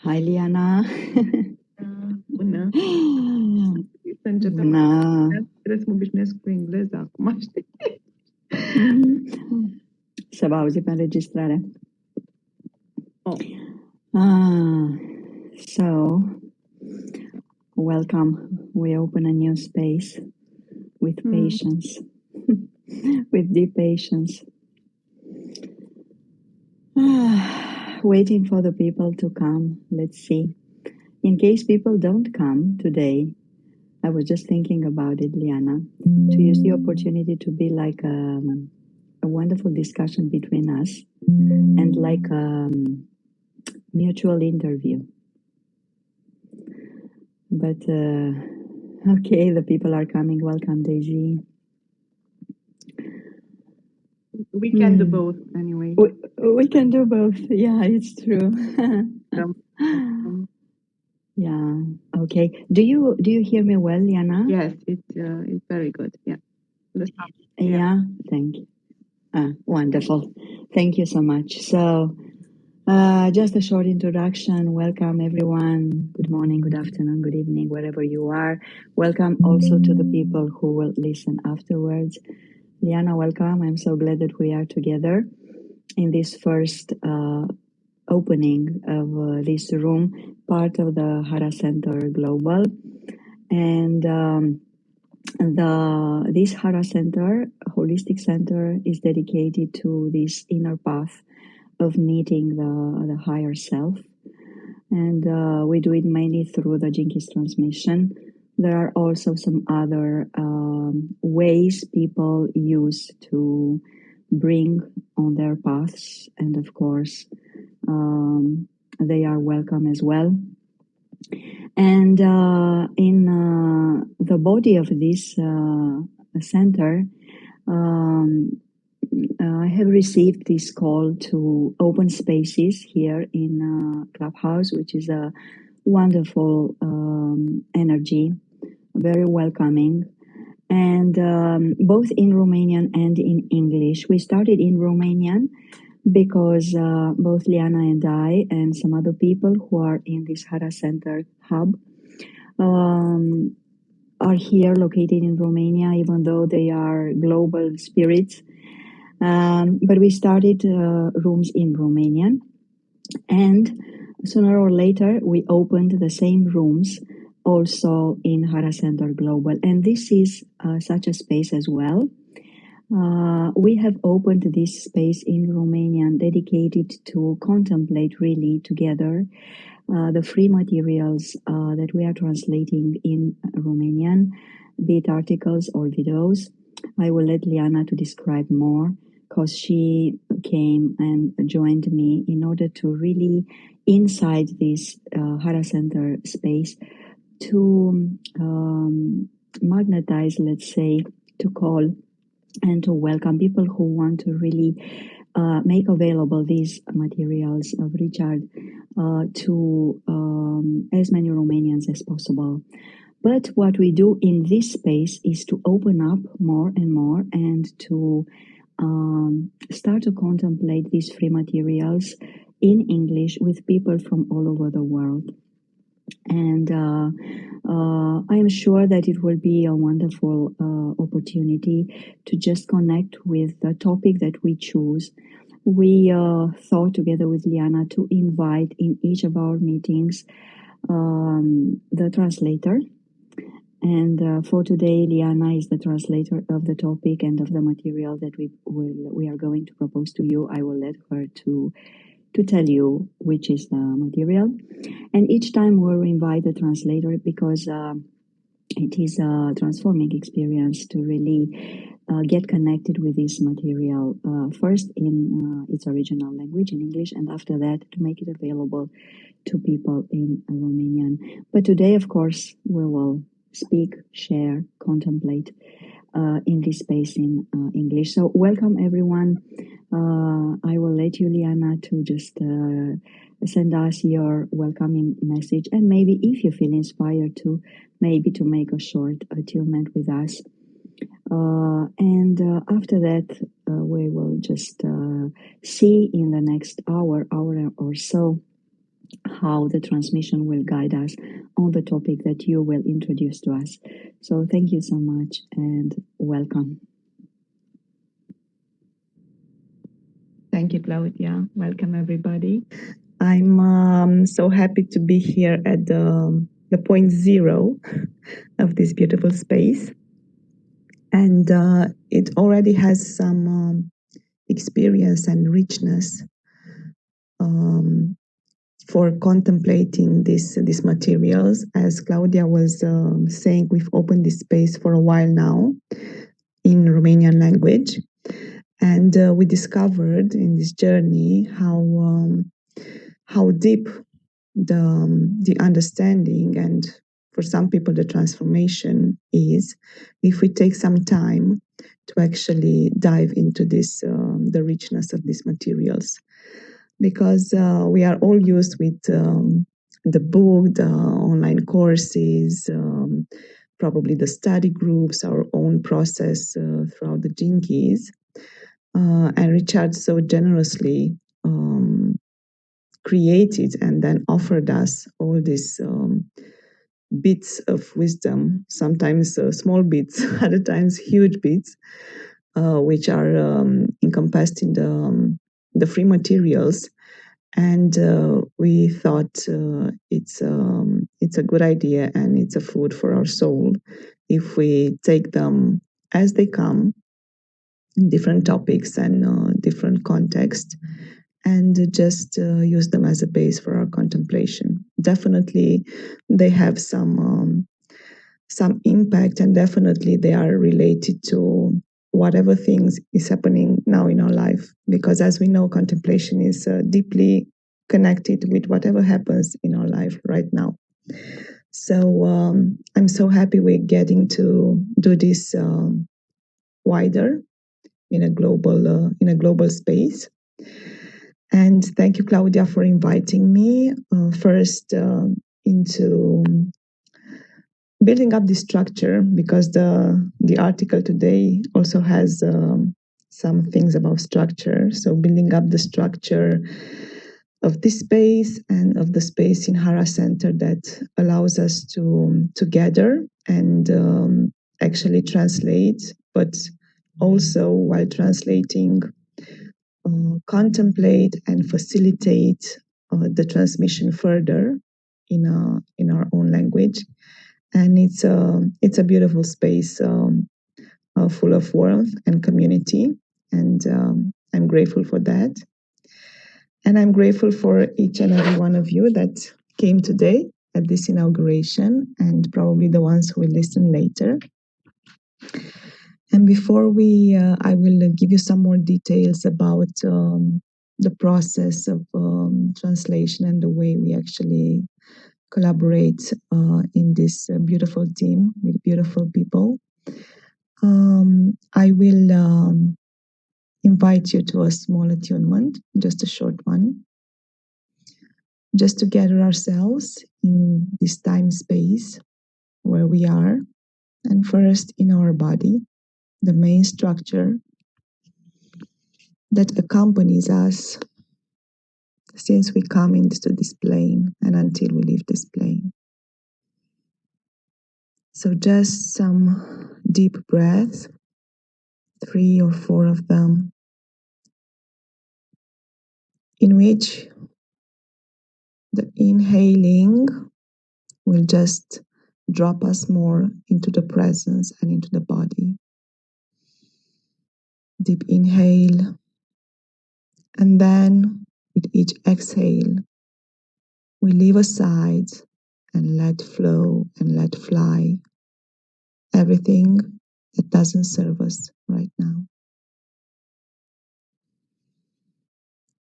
Hi, Liana. Bună! Să începem. Bună! Trebuie să mă obișnuiesc cu engleza acum, știi? Se va auzi pe înregistrare. Oh. So, welcome. We open a new space with patience, with deep patience. Waiting for the people to come. Let's see. In case people don't come today, I was just thinking about it, Liana, to use the opportunity to be like a wonderful discussion between us and like a mutual interview. But, okay, the people are coming. Welcome, Daisy. We can do both anyway. We can do both. Yeah, it's true. Yeah. Okay. Do you hear me well, Liana? Yes, it's very good. Yeah. Yeah. Thank you. Wonderful. Thank you so much. So, just a short introduction. Welcome, everyone. Good morning, good afternoon, good evening, wherever you are. Welcome also to the people who will listen afterwards. Liana, welcome. I'm so glad that we are together in this first opening of this room, part of the HarRa Center Global. And this HarRa Center, Holistic Center, is dedicated to this inner path of meeting the higher self. And we do it mainly through the Jinkies transmission. There are also some other ways people use to bring on their paths. And of course, they are welcome as well. And in the body of this center, I have received this call to open spaces here in Clubhouse, which is a wonderful energy, very welcoming, and both in Romanian and in English. We started in Romanian because both Liana and I and some other people who are in this HarRa Center hub are here located in Romania, even though they are global spirits. But we started rooms in Romanian, and sooner or later we opened the same rooms also in HarRa Center Global, and this is such a space as well. We have opened this space in Romanian dedicated to contemplate really together the free materials that we are translating in Romanian, be it articles or videos. I will let Liana to describe more, because she came and joined me in order to really, inside this HarRa Center space, to magnetize, let's say, to call and to welcome people who want to really make available these materials of Richard to as many Romanians as possible. But what we do in this space is to open up more and more and to start to contemplate these free materials in English with people from all over the world. And I am sure that it will be a wonderful opportunity to just connect with the topic that we choose. We thought together with Liana to invite in each of our meetings the translator. And for today, Liana is the translator of the topic and of the material that we are going to propose to you. I will let her to tell you which is the material. And each time we'll invite the translator because it is a transforming experience to really get connected with this material, first in its original language, in English, and after that to make it available to people in Romanian. But today, of course, we will speak, share, contemplate in this space in English. So welcome everyone. I will let you, Liana, to just send us your welcoming message, and maybe if you feel inspired to, maybe to make a short attunement with us. And after that, we will just see in the next hour or so how the transmission will guide us on the topic that you will introduce to us. So thank you so much and welcome. Thank you, Claudia. Welcome, everybody. I'm so happy to be here at the point zero of this beautiful space. And it already has some experience and richness for contemplating these materials. As Claudia was saying, we've opened this space for a while now in Romanian language. And we discovered in this journey how deep the understanding and for some people the transformation is if we take some time to actually dive into this the richness of these materials, because we are all used with the book, the online courses, probably the study groups, our own process throughout the Jinkies. And Richard so generously created and then offered us all these bits of wisdom, sometimes small bits, other times huge bits, which are encompassed in the free materials. And we thought it's a good idea and it's a food for our soul if we take them as they come, in different topics and different contexts, and just use them as a base for our contemplation. Definitely, they have some impact, and definitely they are related to whatever things is happening now in our life. Because as we know, contemplation is deeply connected with whatever happens in our life right now. So I'm so happy we're getting to do this wider in a global space. And thank you, Claudia, for inviting me first into building up the structure, because the article today also has some things about structure. So building up the structure of this space and of the space in HarRa Center that allows us to gather and actually translate, but also while translating, contemplate and facilitate the transmission further in our own language. And it's a beautiful space, full of warmth and community, and I'm grateful for that. And I'm grateful for each and every one of you that came today at this inauguration, and probably the ones who will listen later. And before I will give you some more details about the process of translation and the way we actually collaborate in this beautiful team with beautiful people. I will invite you to a small attunement, just a short one, just to gather ourselves in this time space where we are, and first in our body, the main structure that accompanies us since we come into this plane and until we leave this plane. So just some deep breaths, 3 or 4 of them, in which the inhaling will just drop us more into the presence and into the body. Deep inhale, and then with each exhale, we leave aside and let flow and let fly everything that doesn't serve us right now.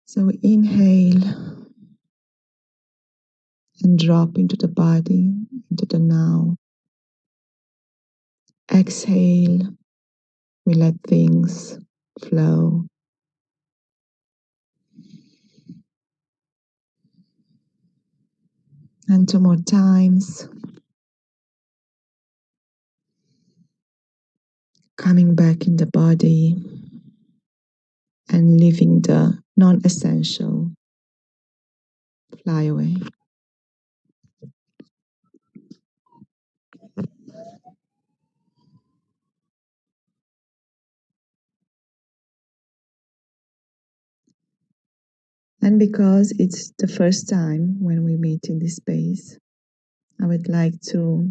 So inhale and drop into the body, into the now. Exhale, we let things flow. And 2 more times. Coming back in the body and leaving the non-essential fly away. And because it's the first time when we meet in this space, I would like to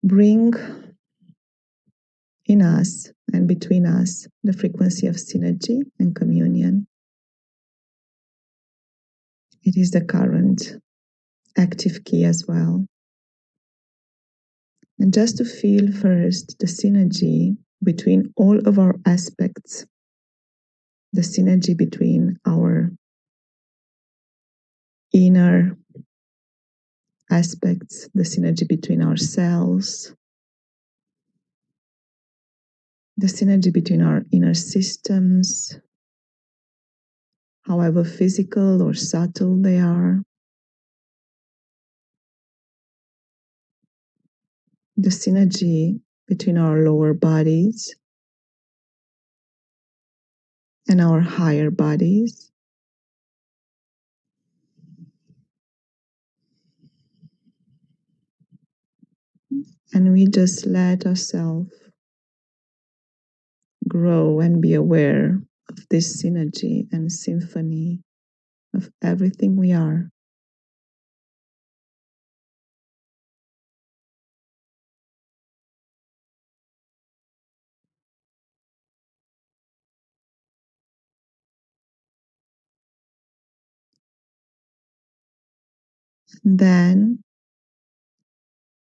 bring in us and between us the frequency of synergy and communion. It is the current active key as well. And just to feel first the synergy between all of our aspects, the synergy between our inner aspects, the synergy between our cells, the synergy between our inner systems, however physical or subtle they are, the synergy between our lower bodies and our higher bodies. And we just let ourselves grow and be aware of this synergy and symphony of everything we are. And then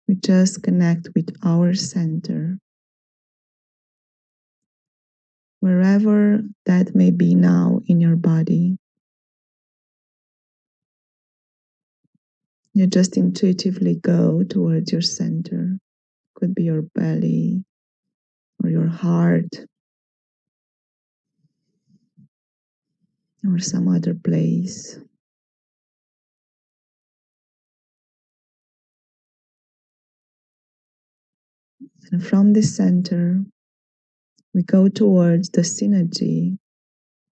we just connect with our center, wherever that may be now in your body. You just intuitively go towards your center. Could be your belly or your heart or some other place. And from this center, we go towards the synergy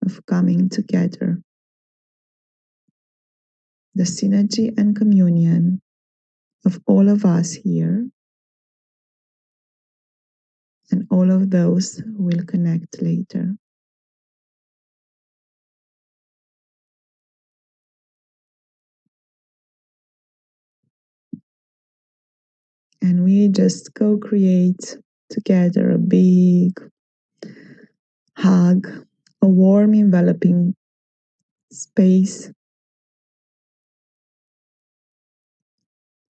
of coming together, the synergy and communion of all of us here and all of those who will connect later. And we just co-create together a big hug, a warm enveloping space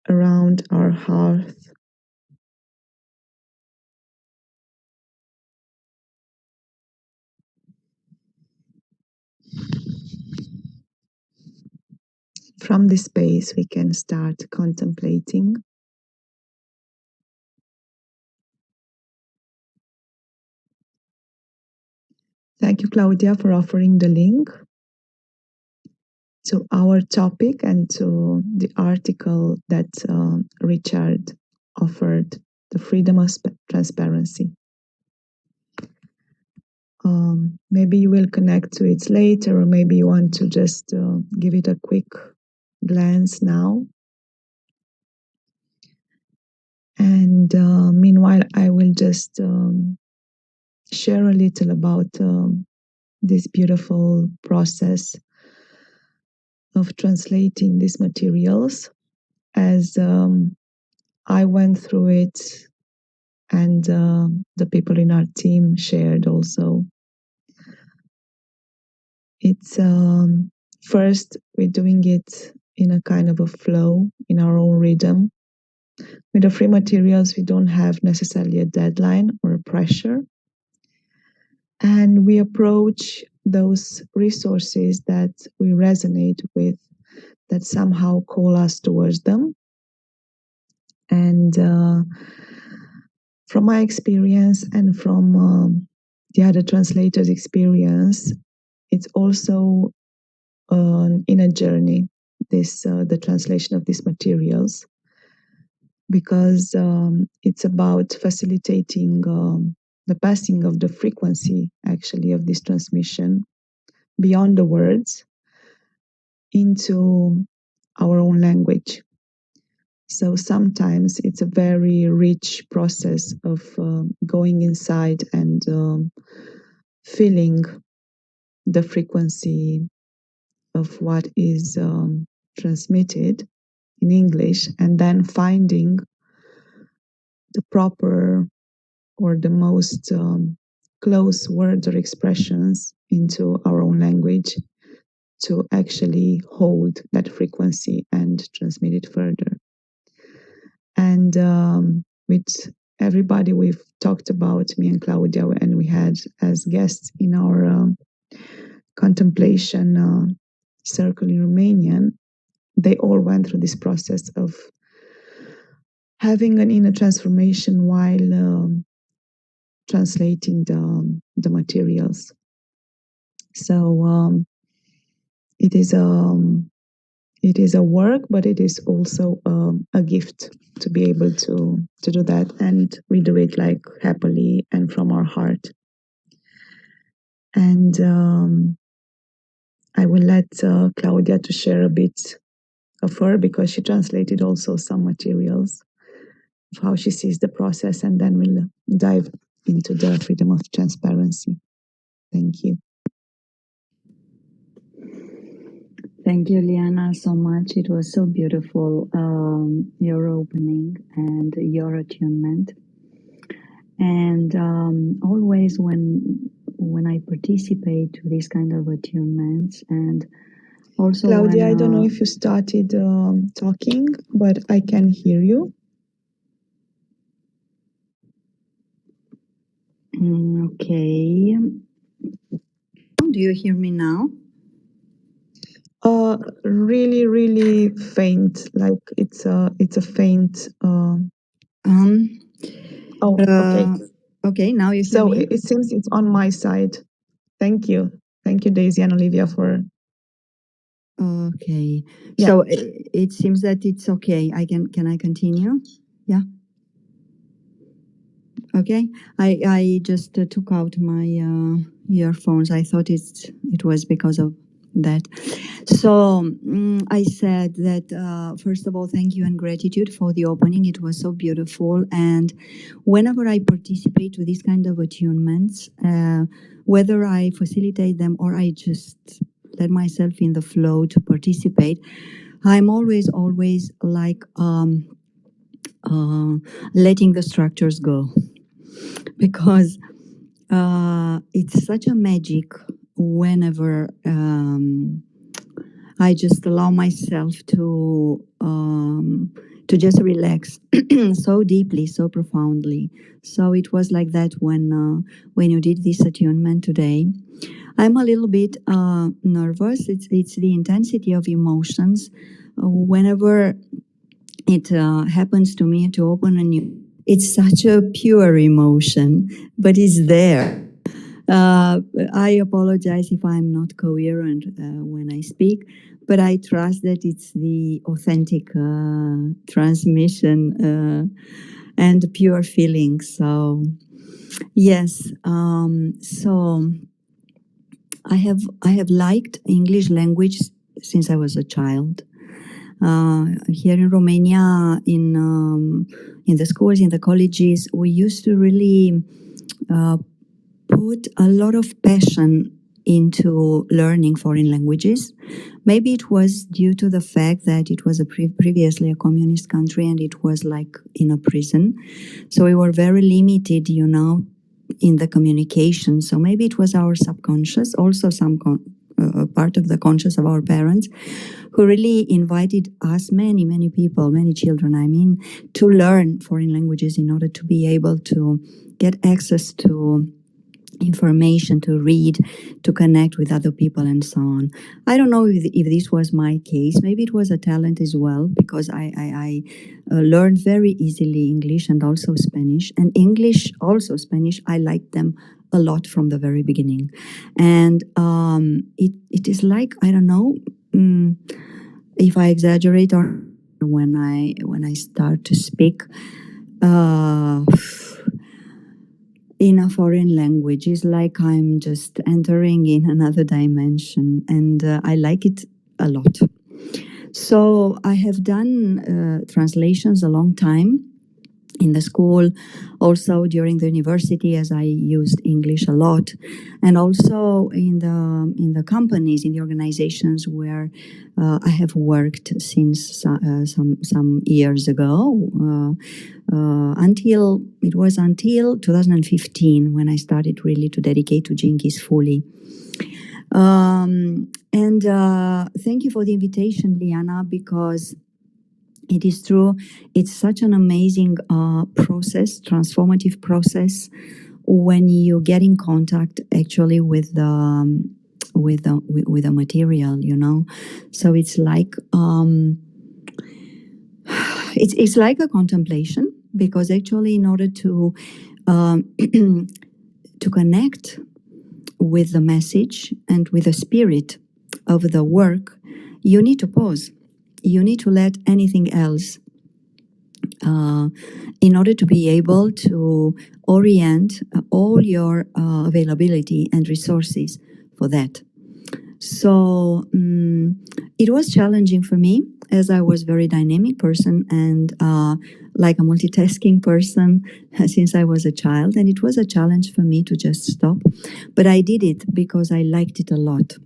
around our hearth. From this space, we can start contemplating. Thank you, Claudia, for offering the link to our topic and to the article that Richard offered, The Freedom of Transparency. Maybe you will connect to it later, or maybe you want to just give it a quick glance now. And meanwhile, I will just share a little about this beautiful process of translating these materials as I went through it and the people in our team shared also. It's first, we're doing it in a kind of a flow in our own rhythm. With the free materials, we don't have necessarily a deadline or a pressure. And we approach those resources that we resonate with, that somehow call us towards them. And from my experience and from the other translators' experience, it's also an inner journey, the translation of these materials, because it's about facilitating the passing of the frequency, actually, of this transmission beyond the words, into our own language. So sometimes it's a very rich process of going inside and feeling the frequency of what is transmitted in English, and then finding the proper or the most close words or expressions into our own language to actually hold that frequency and transmit it further. And with everybody we've talked about, me and Claudia, and we had as guests in our contemplation circle in Romanian, they all went through this process of having an inner transformation while translating the materials. So it is a work, but it is also a gift to be able to do that, and we do it like happily and from our heart. And I will let Claudia to share a bit of her, because she translated also some materials of how she sees the process, and then we'll dive into the freedom of transparency. Thank you. Thank you, Liana, so much. It was so beautiful, your opening and your attunement. And always when I participate to these kind of attunements, and also Claudia, when I don't know if you started talking, but I can hear you. Okay. Do you hear me now? Really, really faint. Like it's a faint. Okay. Okay, now you hear So me. it seems it's on my side. Thank you, Daisy and Olivia for. Okay. Yeah. So it seems that it's okay. Can I continue? Yeah. Okay. I just took out my earphones. I thought it was because of that. So I said that first of all, thank you and gratitude for the opening. It was so beautiful. And whenever I participate to these kind of attunements, whether I facilitate them or I just let myself in the flow to participate, I'm always like letting the structures go, because it's such a magic whenever I just allow myself to just relax so deeply, so profoundly. So it was like that when you did this attunement today. I'm a little bit nervous. It's the intensity of emotions. Whenever it happens to me to open a new, it's such a pure emotion, but it's there. I apologize if I'm not coherent when I speak, but I trust that it's the authentic transmission and pure feeling. So, yes. So I have liked English language since I was a child. Here in Romania, in the schools, in the colleges, we used to really put a lot of passion into learning foreign languages. Maybe it was due to the fact that it was previously a communist country and it was like in a prison. So we were very limited, in the communication. So maybe it was our subconscious, also some part of the conscious of our parents, who really invited us, many people, many children, to learn foreign languages in order to be able to get access to information, to read, to connect with other people, and so on. I don't know if this was my case. Maybe it was a talent as well, because I learned very easily English and also Spanish. And English, also Spanish, I liked them a lot from the very beginning. And it is like, I don't know if I exaggerate or when I start to speak in a foreign language, it's like I'm just entering in another dimension, and I like it a lot. So I have done translations a long time in the school, also during the university, as I used English a lot, and also in the companies, in the organizations where I have worked since some years ago. Until 2015 when I started really to dedicate to Jinkies fully. And thank you for the invitation, Liana, because it is true. It's such an amazing process, transformative process, when you get in contact actually with the material, you know. So it's like it's like a contemplation, because actually, in order to to connect with the message and with the spirit of the work, you need to pause. You need to let anything else in order to be able to orient all your availability and resources for that. So it was challenging for me, as I was a very dynamic person and like a multitasking person since I was a child. And it was a challenge for me to just stop. But I did it because I liked it a lot.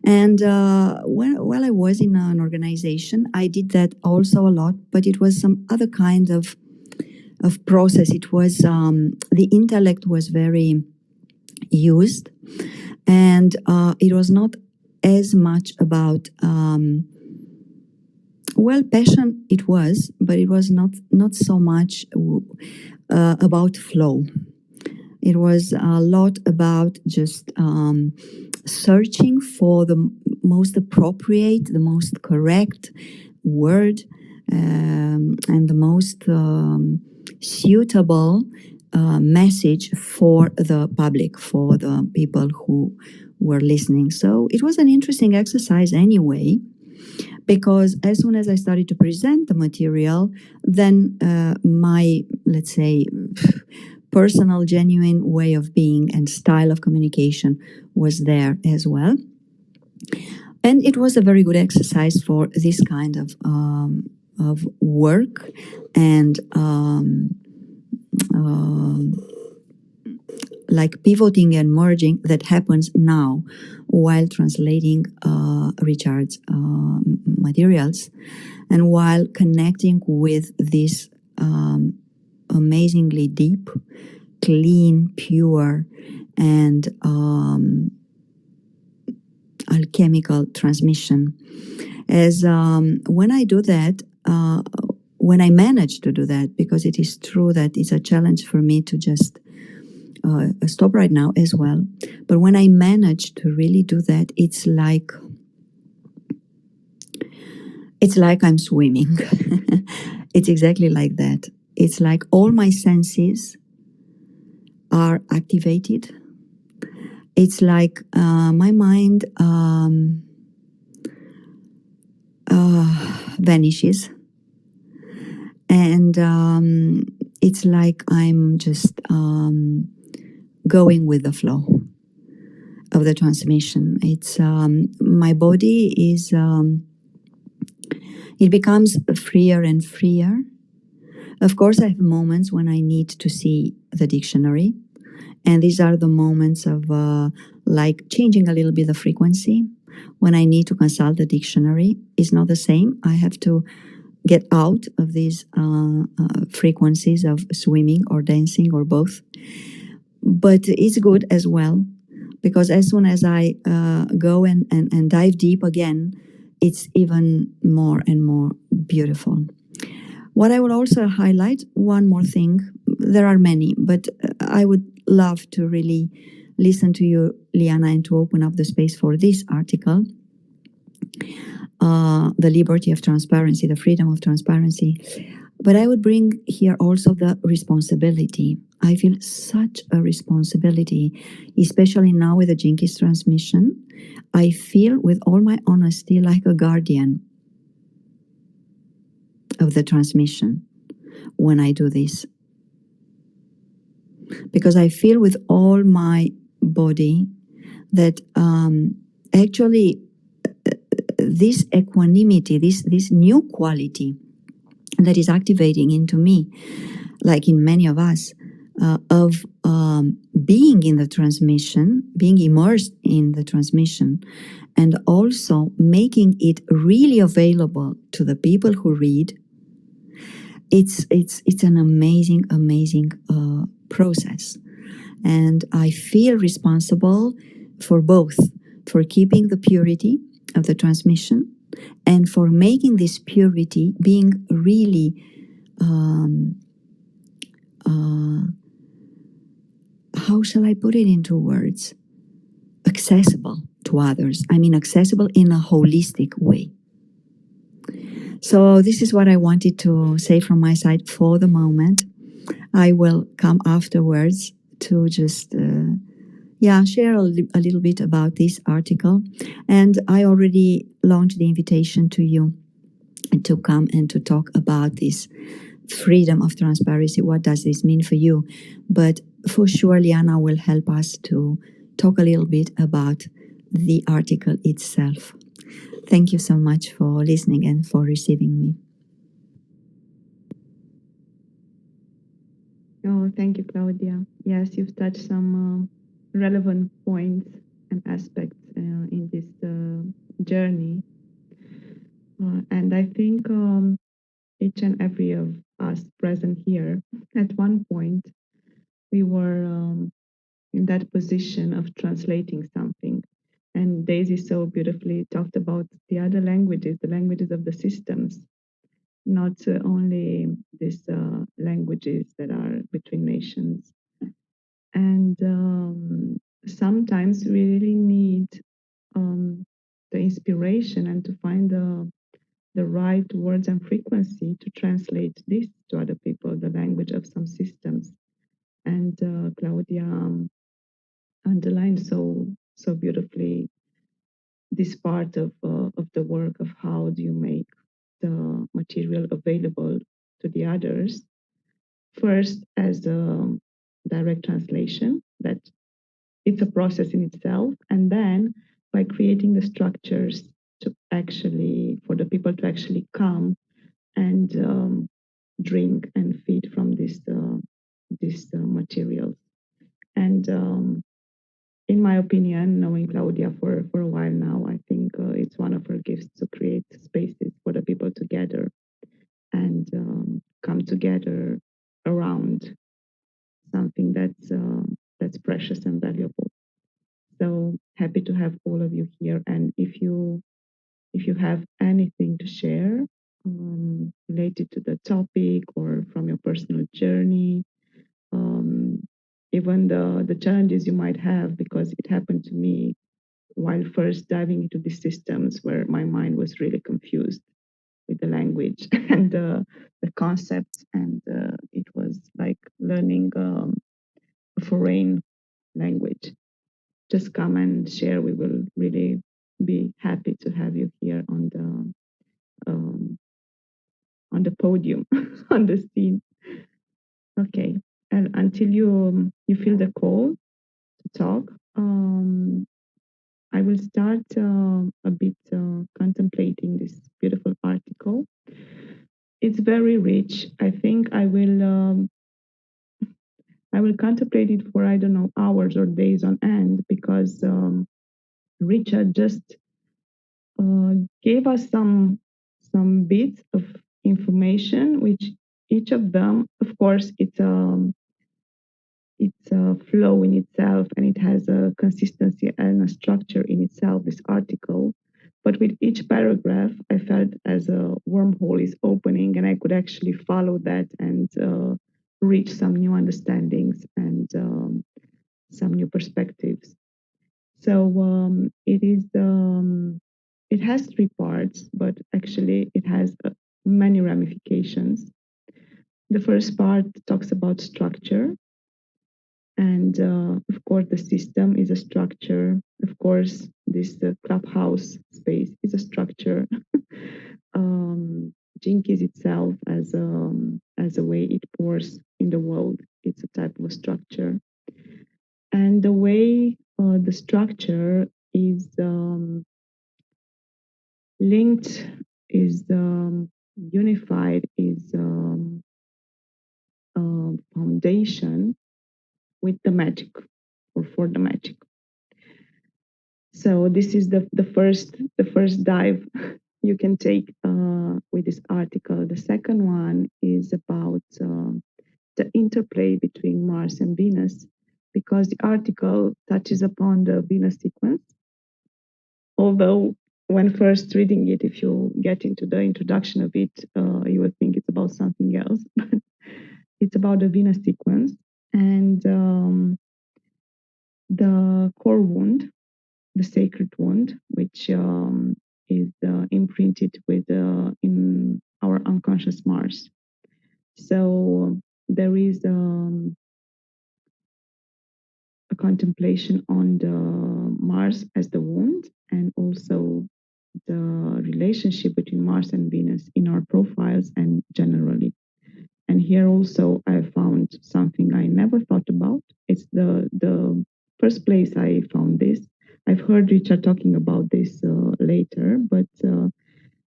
And while I was in an organization, I did that also a lot, but it was some other kind of process. It was the intellect was very used, and it was not as much about passion. It was, but it was not so much about flow. It was a lot about just searching for the most appropriate, the most correct word, and the most suitable message for the public, for the people who were listening. So it was an interesting exercise anyway, because as soon as I started to present the material, then my, let's say, personal, genuine way of being and style of communication was there as well. And it was a very good exercise for this kind of work and like pivoting and merging that happens now while translating Richard's materials, and while connecting with this amazingly deep, clean, pure, and alchemical transmission. As when I do that, when I manage to do that, because it is true that it's a challenge for me to just stop right now as well. But when I manage to really do that, it's like I'm swimming. It's exactly like that. It's like all my senses are activated. It's like my mind vanishes, and it's like I'm just going with the flow of the transmission. It's my body is it becomes freer and freer. Of course, I have moments when I need to see the dictionary, and these are the moments of like changing a little bit the frequency. When I need to consult the dictionary, it's not the same. I have to get out of these frequencies of swimming or dancing or both. But it's good as well, because as soon as I go and dive deep again, it's even more and more beautiful. What I would also highlight, one more thing, there are many, but I would love to really listen to you, Liana, and to open up the space for this article, the liberty of transparency, the freedom of transparency. But I would bring here also the responsibility. I feel such a responsibility, especially now with the Jinkies transmission. I feel, with all my honesty, like a guardian of the transmission when I do this. Because I feel with all my body that actually this equanimity, this new quality that is activating into me, like in many of us, of being in the transmission, being immersed in the transmission, and also making it really available to the people who read. It's an amazing process, and I feel responsible for both, for keeping the purity of the transmission and for making this purity being really how shall I put it into words, accessible to others. I mean, accessible in a holistic way. So this is what I wanted to say from my side for the moment. I will come afterwards to just share a little bit about this article. And I already launched the invitation to you to come and to talk about this freedom of transparency. What does this mean for you? But for sure, Liana will help us to talk a little bit about the article itself. Thank you so much for listening and for receiving me. Oh, thank you, Claudia. Yes, you've touched some relevant points and aspects in this journey. And I think each and every of us present here, at one point, we were in that position of translating something. And Daisy so beautifully talked about the other languages, the languages of the systems, not only these languages that are between nations. And sometimes we really need the inspiration and to find the right words and frequency to translate this to other people, the language of some systems. And Claudia underlined so beautifully this part of the work of how do you make the material available to the others. First, as a direct translation, that it's a process in itself, and then by creating the structures to actually, for the people to actually come and drink and feed from this materials. And in my opinion, knowing Claudia for a while now, I think it's one of her gifts to create spaces for the people to gather and come together around something that's precious and valuable. So happy to have all of you here. And if you have anything to share related to the topic or from your personal journey, even the challenges you might have, because it happened to me while first diving into these systems where my mind was really confused with the language and the concepts, and it was like learning a foreign language. Just come and share. We will really be happy to have you here on the podium, on the scene. Okay, and until you feel the call to talk, I will start a bit contemplating this beautiful article. It's very rich. I think I will contemplate it for, I don't know, hours or days on end, because Richard just gave us some bits of information, which each of them, of course, it's a flow in itself, and it has a consistency and a structure in itself, this article. But with each paragraph, I felt as a wormhole is opening, and I could actually follow that and reach some new understandings and some new perspectives. So it has three parts, but actually it has many ramifications. The first part talks about structure. And of course, the system is a structure. Of course, this Clubhouse space is a structure. Jinkies itself as a way it pours in the world, it's a type of a structure. And the way the structure is linked, is unified, is foundation with the magic, or for the magic. So this is the first dive you can take with this article. The second one is about the interplay between Mars and Venus, because the article touches upon the Venus sequence. Although when first reading it, if you get into the introduction of it, you would think it's about something else. But it's about the Venus sequence and the core wound, the sacred wound, which is imprinted with in our unconscious Mars. So there is a contemplation on the Mars as the wound, and also the relationship between Mars and Venus in our profiles and generally. And here also I found something I never thought about. It's the first place I found this. I've heard Richard talking about this later, but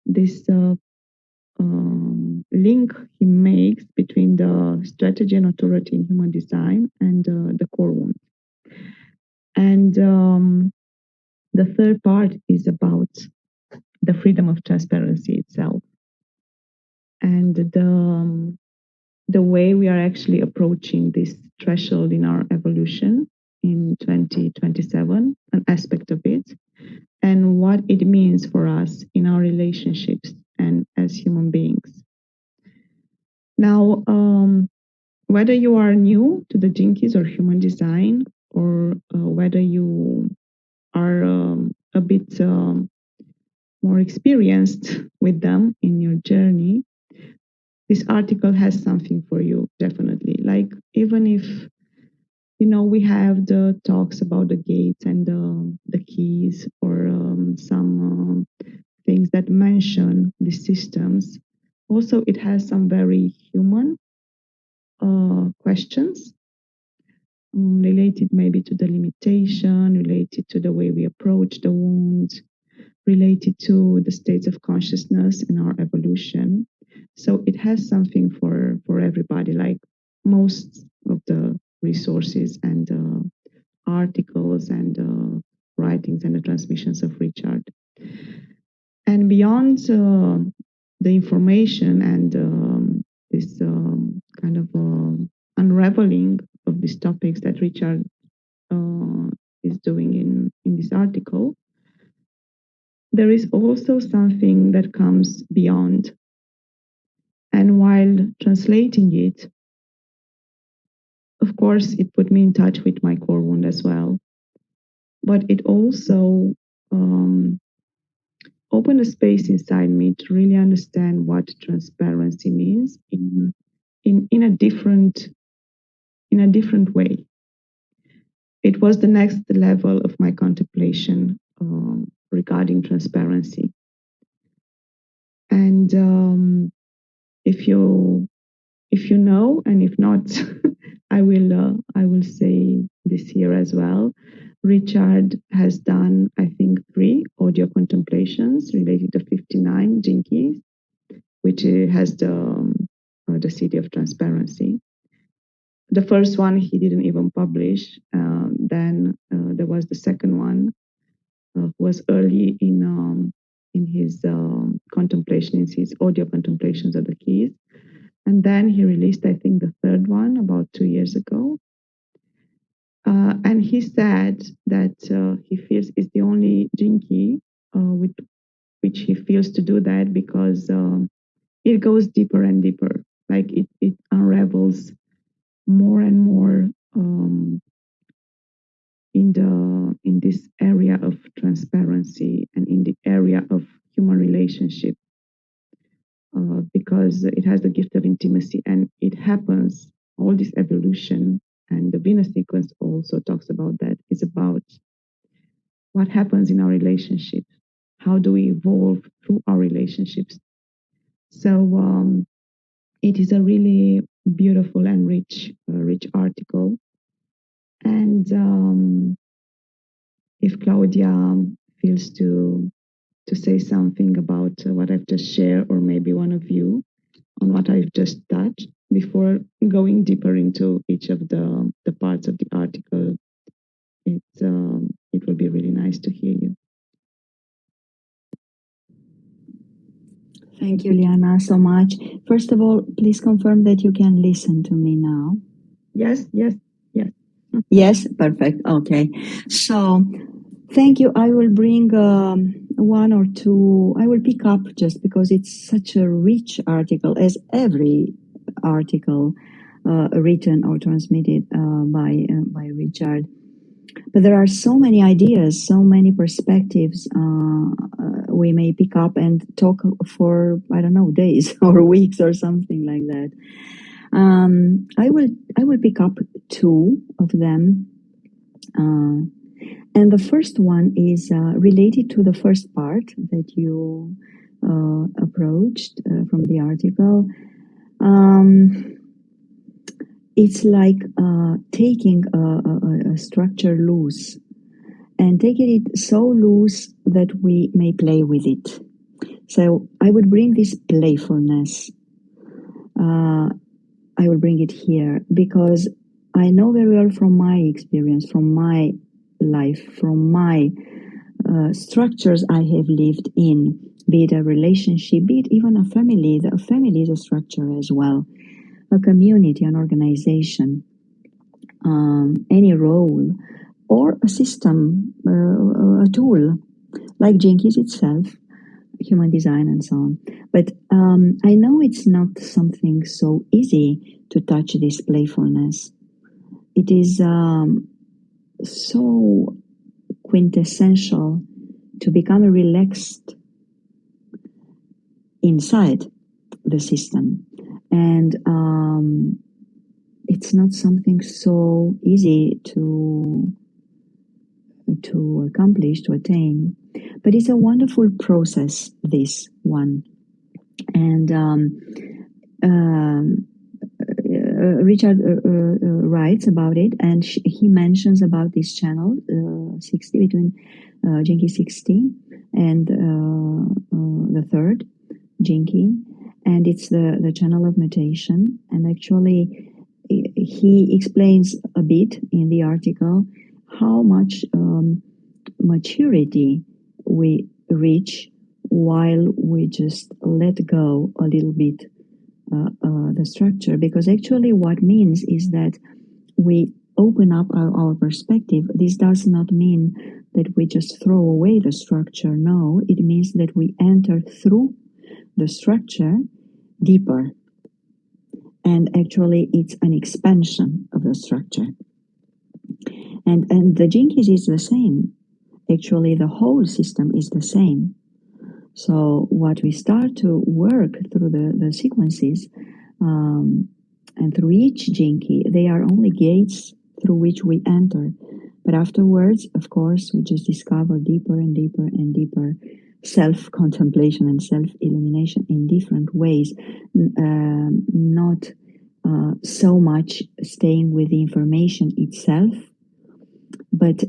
this link he makes between the strategy and authority in human design and the core wound. And the third part is about the freedom of transparency itself, and the way we are actually approaching this threshold in our evolution in 2027, an aspect of it, and what it means for us in our relationships and as human beings. Now, whether you are new to the Jinkies or human design, or whether you are a bit more experienced with them in your journey, this article has something for you, definitely. Like, even if, you know, we have the talks about the gates and the keys, or some things that mention the systems, also it has some very human questions related maybe to the limitation, related to the way we approach the wound, related to the states of consciousness in our evolution. So it has something for everybody, like most of the resources and articles and writings and the transmissions of Richard. And beyond the information and this kind of unraveling of these topics that Richard is doing in this article, there is also something that comes beyond. And while translating it, of course, it put me in touch with my core wound as well. But it also opened a space inside me to really understand what transparency means in a different way. It was the next level of my contemplation regarding transparency. And if you know, and if not, I will say this here as well. Richard has done, I think, 3 audio contemplations related to 59 Jinkies, which has the city of transparency. The first one he didn't even publish. Then there was the second one, was early in his contemplation, in his audio contemplations of the keys. And then he released, I think, the third one about 2 years ago. And he said that he feels it's the only Jinki with which he feels to do that, because it goes deeper and deeper. Like it unravels more and more in this area of transparency and in the area of human relationship, because it has the gift of intimacy, and it happens, all this evolution, and the Venus sequence also talks about that. It's about what happens in our relationship. How do we evolve through our relationships? So it is a really beautiful and rich article. And if Claudia feels to to say something about what I've just shared, or maybe one of you on what I've just touched before going deeper into each of the parts of the article. It will be really nice to hear you. Thank you, Liana, so much. First of all, please confirm that you can listen to me now. Yes. Yes, perfect. Okay. So, thank you. I will bring one or two. I will pick up just because it's such a rich article, as every article written or transmitted by Richard. But there are so many ideas, so many perspectives we may pick up and talk for, I don't know, days or weeks or something like that. I will pick up two of them. And the first one is related to the first part that you approached from the article. It's like taking a structure loose and taking it so loose that we may play with it. So I would bring this playfulness. I will bring it here because I know very well from my experience, from my life, from my structures I have lived in, be it a relationship, be it even a family. A family is a structure as well, a community, an organization, any role, or a system, a tool, like Jenkins itself, human design, and so on. But I know it's not something so easy to touch this playfulness. It is so quintessential to become relaxed inside the system. And it's not something so easy to accomplish, to attain. But it's a wonderful process, this one. And Richard writes about it, and he mentions about this channel 60 between Jinki 60 and the third Jinki, and it's the channel of mutation. And actually, he explains a bit in the article how much maturity we reach while we just let go a little bit the structure, because actually what means is that we open up our perspective. This does not mean that we just throw away the structure. No, it means that we enter through the structure deeper, and actually it's an expansion of the structure. And the Jinkies is the same. Actually, the whole system is the same. So what we start to work through the sequences, and through each Jinki, they are only gates through which we enter. But afterwards, of course, we just discover deeper and deeper and deeper self-contemplation and self-illumination in different ways, not so much staying with the information itself, but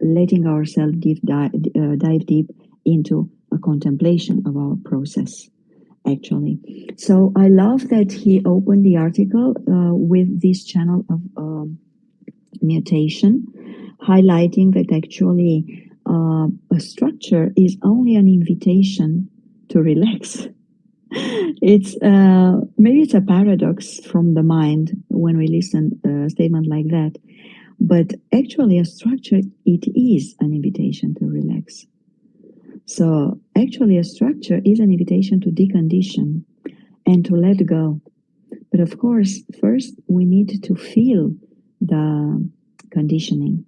letting ourselves dive deep into a contemplation of our process, actually. So I love that he opened the article with this channel of mutation, highlighting that actually a structure is only an invitation to relax. It's maybe it's a paradox from the mind when we listen a statement like that, but actually a structure, it is an invitation to relax. So actually a structure is an invitation to decondition and to let go. But of course, first we need to feel the conditioning.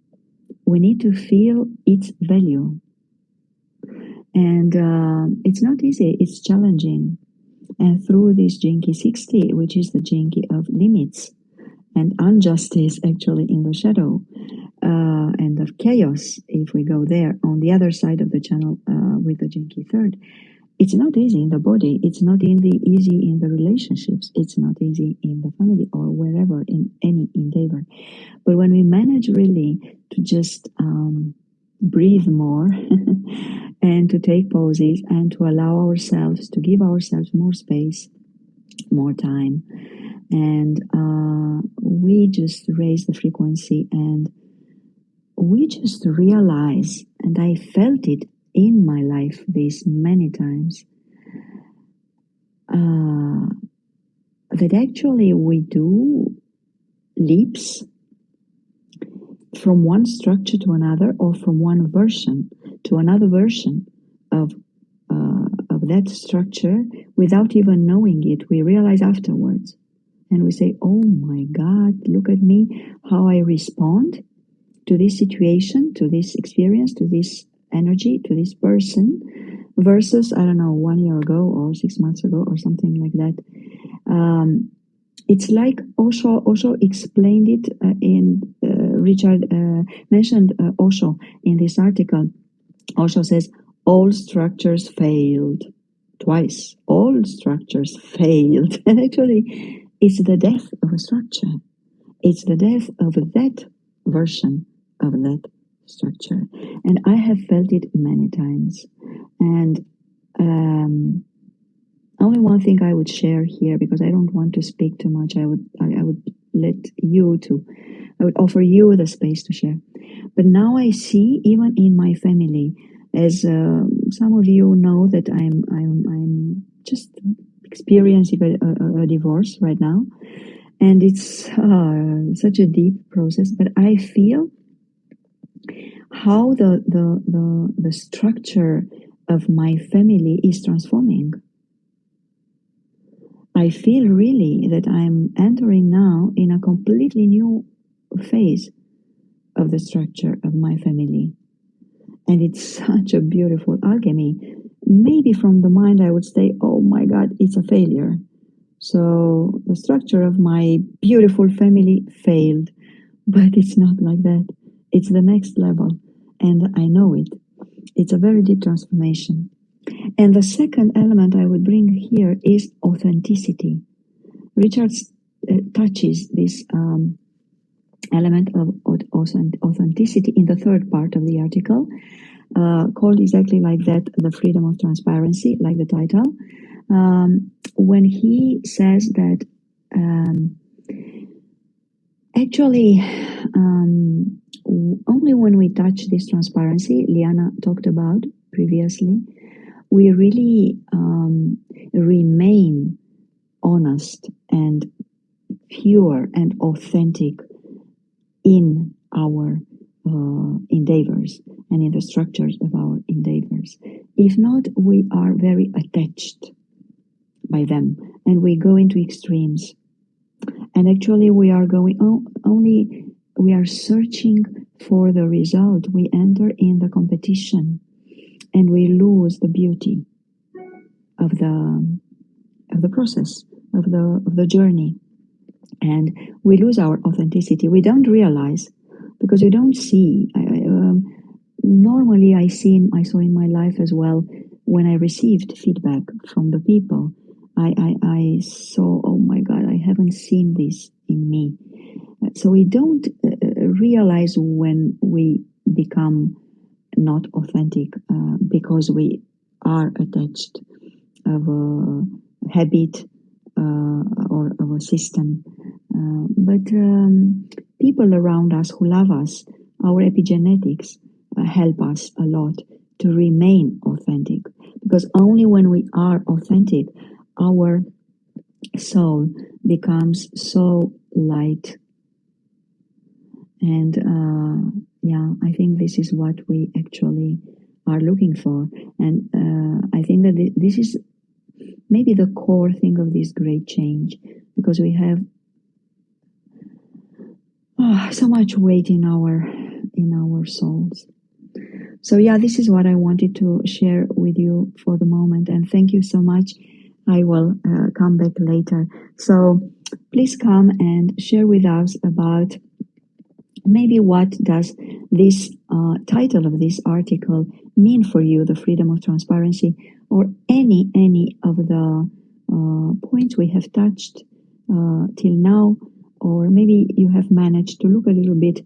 We need to feel its value. And it's not easy, it's challenging. And through this Jinki 60, which is the Jinki of limits and injustice actually in the shadow, and of chaos, if we go there on the other side of the channel with the Jinki third, it's not easy in the body, it's not easy in the relationships, it's not easy in the family or wherever, in any endeavor. But when we manage really to just breathe more and to take pauses and to allow ourselves, to give ourselves more space, more time. And we just raise the frequency, and we just realize, and I felt it in my life this many times, that actually we do leaps from one structure to another, or from one version to another version of that structure without even knowing it. We realize afterwards, and we say, oh my God, look at me, how I respond to this situation, to this experience, to this energy, to this person, versus, I don't know, 1 year ago or 6 months ago or something like that. It's like Osho explained it Richard mentioned Osho in this article. Osho says, all structures failed. Twice. All structures failed. And actually, it's the death of a structure. It's the death of that version of that structure. And I have felt it many times. And only one thing I would share here, because I don't want to speak too much. I would offer you the space to share. But now I see, even in my family, as some of you know, that I'm just experiencing a divorce right now, and it's such a deep process. But I feel how the structure of my family is transforming. I feel really that I'm entering now in a completely new phase of the structure of my family. And it's such a beautiful alchemy. Maybe from the mind I would say, oh my God, it's a failure. So the structure of my beautiful family failed. But it's not like that. It's the next level. And I know it. It's a very deep transformation. And the second element I would bring here is authenticity. Richard touches this element of authenticity in the third part of the article, called exactly like that, the freedom of transparency, like the title, when he says that actually only when we touch this transparency, Liana talked about previously, we really remain honest and pure and authentic in our endeavors and in the structures of our endeavors. If not, we are very attached by them, and we go into extremes. And actually, we are going we are searching for the result. We enter in the competition, and we lose the beauty of the process, of the journey, and we lose our authenticity. We don't realize, because we don't see. Normally, I saw in my life as well, when I received feedback from the people, I saw, oh my God, I haven't seen this in me. So we don't realize when we become not authentic, because we are attached of a habit or of a system. But people around us who love us, our epigenetics, help us a lot to remain authentic. Because only when we are authentic, our soul becomes so light. And I think this is what we actually are looking for. And I think that this is maybe the core thing of this great change, because we have so much weight in our souls. So this is what I wanted to share with you for the moment, and thank you so much. I will come back later. So please come and share with us about maybe what does this title of this article mean for you, the freedom of transparency, or any of the points we have touched till now, or maybe you have managed to look a little bit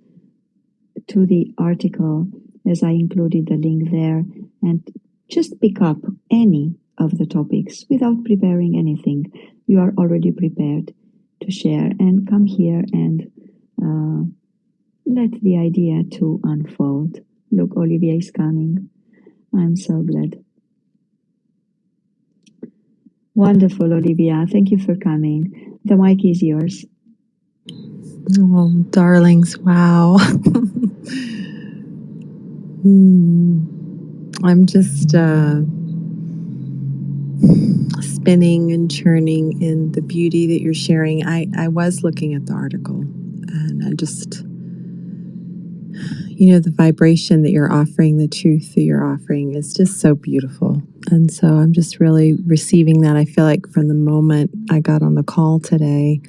to the article as I included the link there, and just pick up any of the topics without preparing anything. You are already prepared to share, and come here and let the idea to unfold. Look, Olivia is coming. I'm so glad. Wonderful, Olivia. Thank you for coming. The mic is yours. Oh, darlings, wow. I'm just spinning and churning in the beauty that you're sharing. I was looking at the article, and I just, the vibration that you're offering, the truth that you're offering is just so beautiful. And so I'm just really receiving that. I feel like from the moment I got on the call today,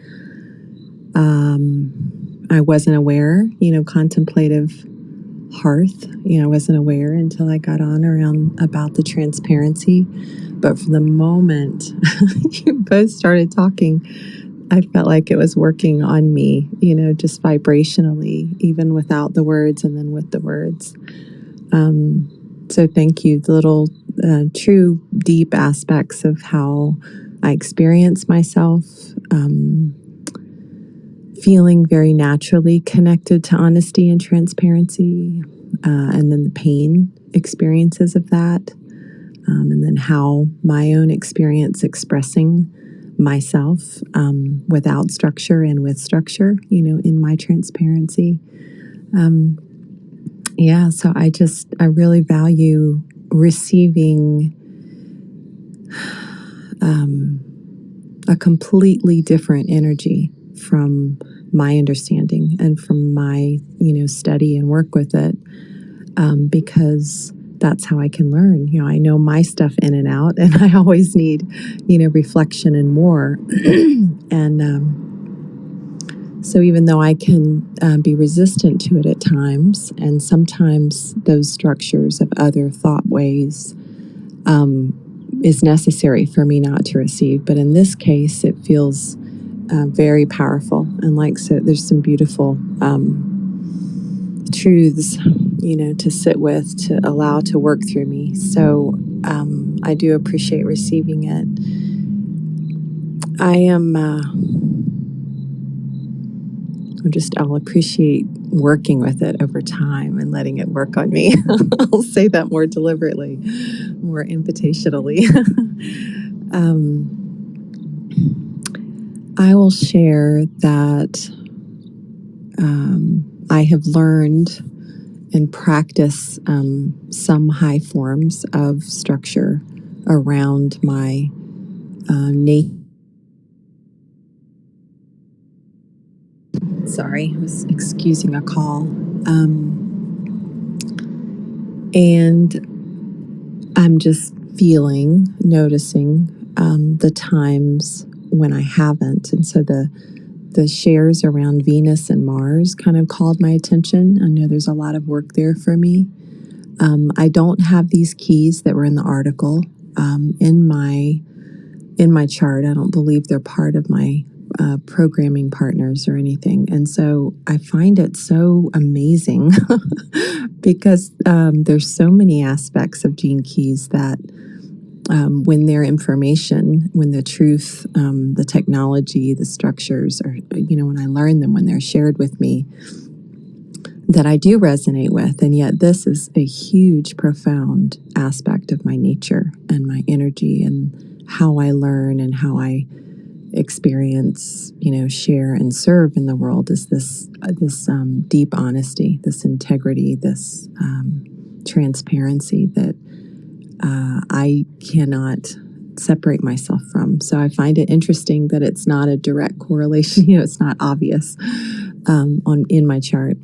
I wasn't aware, Contemplative Hearth, I wasn't aware until I got on around about the transparency. But from the moment you both started talking, I felt like it was working on me, just vibrationally, even without the words and then with the words. So thank you. The little true deep aspects of how I experience myself, feeling very naturally connected to honesty and transparency, and then the pain experiences of that, and then how my own experience expressing myself without structure and with structure, in my transparency. So I really value receiving a completely different energy from my understanding and from my, study and work with it, because that's how I can learn. I know my stuff in and out, and I always need, reflection and more. And so even though I can be resistant to it at times, and sometimes those structures of other thought ways is necessary for me not to receive. But in this case, it feels very powerful. And so there's some beautiful truths, to sit with, to allow to work through me. So I do appreciate receiving it. I'll appreciate working with it over time and letting it work on me. I'll say that more deliberately, more invitationally. I will share that I have learned and practice some high forms of structure around my nature. Sorry, I was excusing a call. And I'm just noticing the times when I haven't. And so the shares around Venus and Mars kind of called my attention. I know there's a lot of work there for me. I don't have these keys that were in the article in my chart. I don't believe they're part of my programming partners or anything. And so I find it so amazing because there's so many aspects of gene keys that when their information, when the truth, the technology, the structures are, when I learn them, when they're shared with me, that I do resonate with. And yet this is a huge, profound aspect of my nature and my energy and how I learn and how I experience, share and serve in the world is this deep honesty, this integrity, this transparency that I cannot separate myself from. So I find it interesting that it's not a direct correlation. It's not obvious in my chart.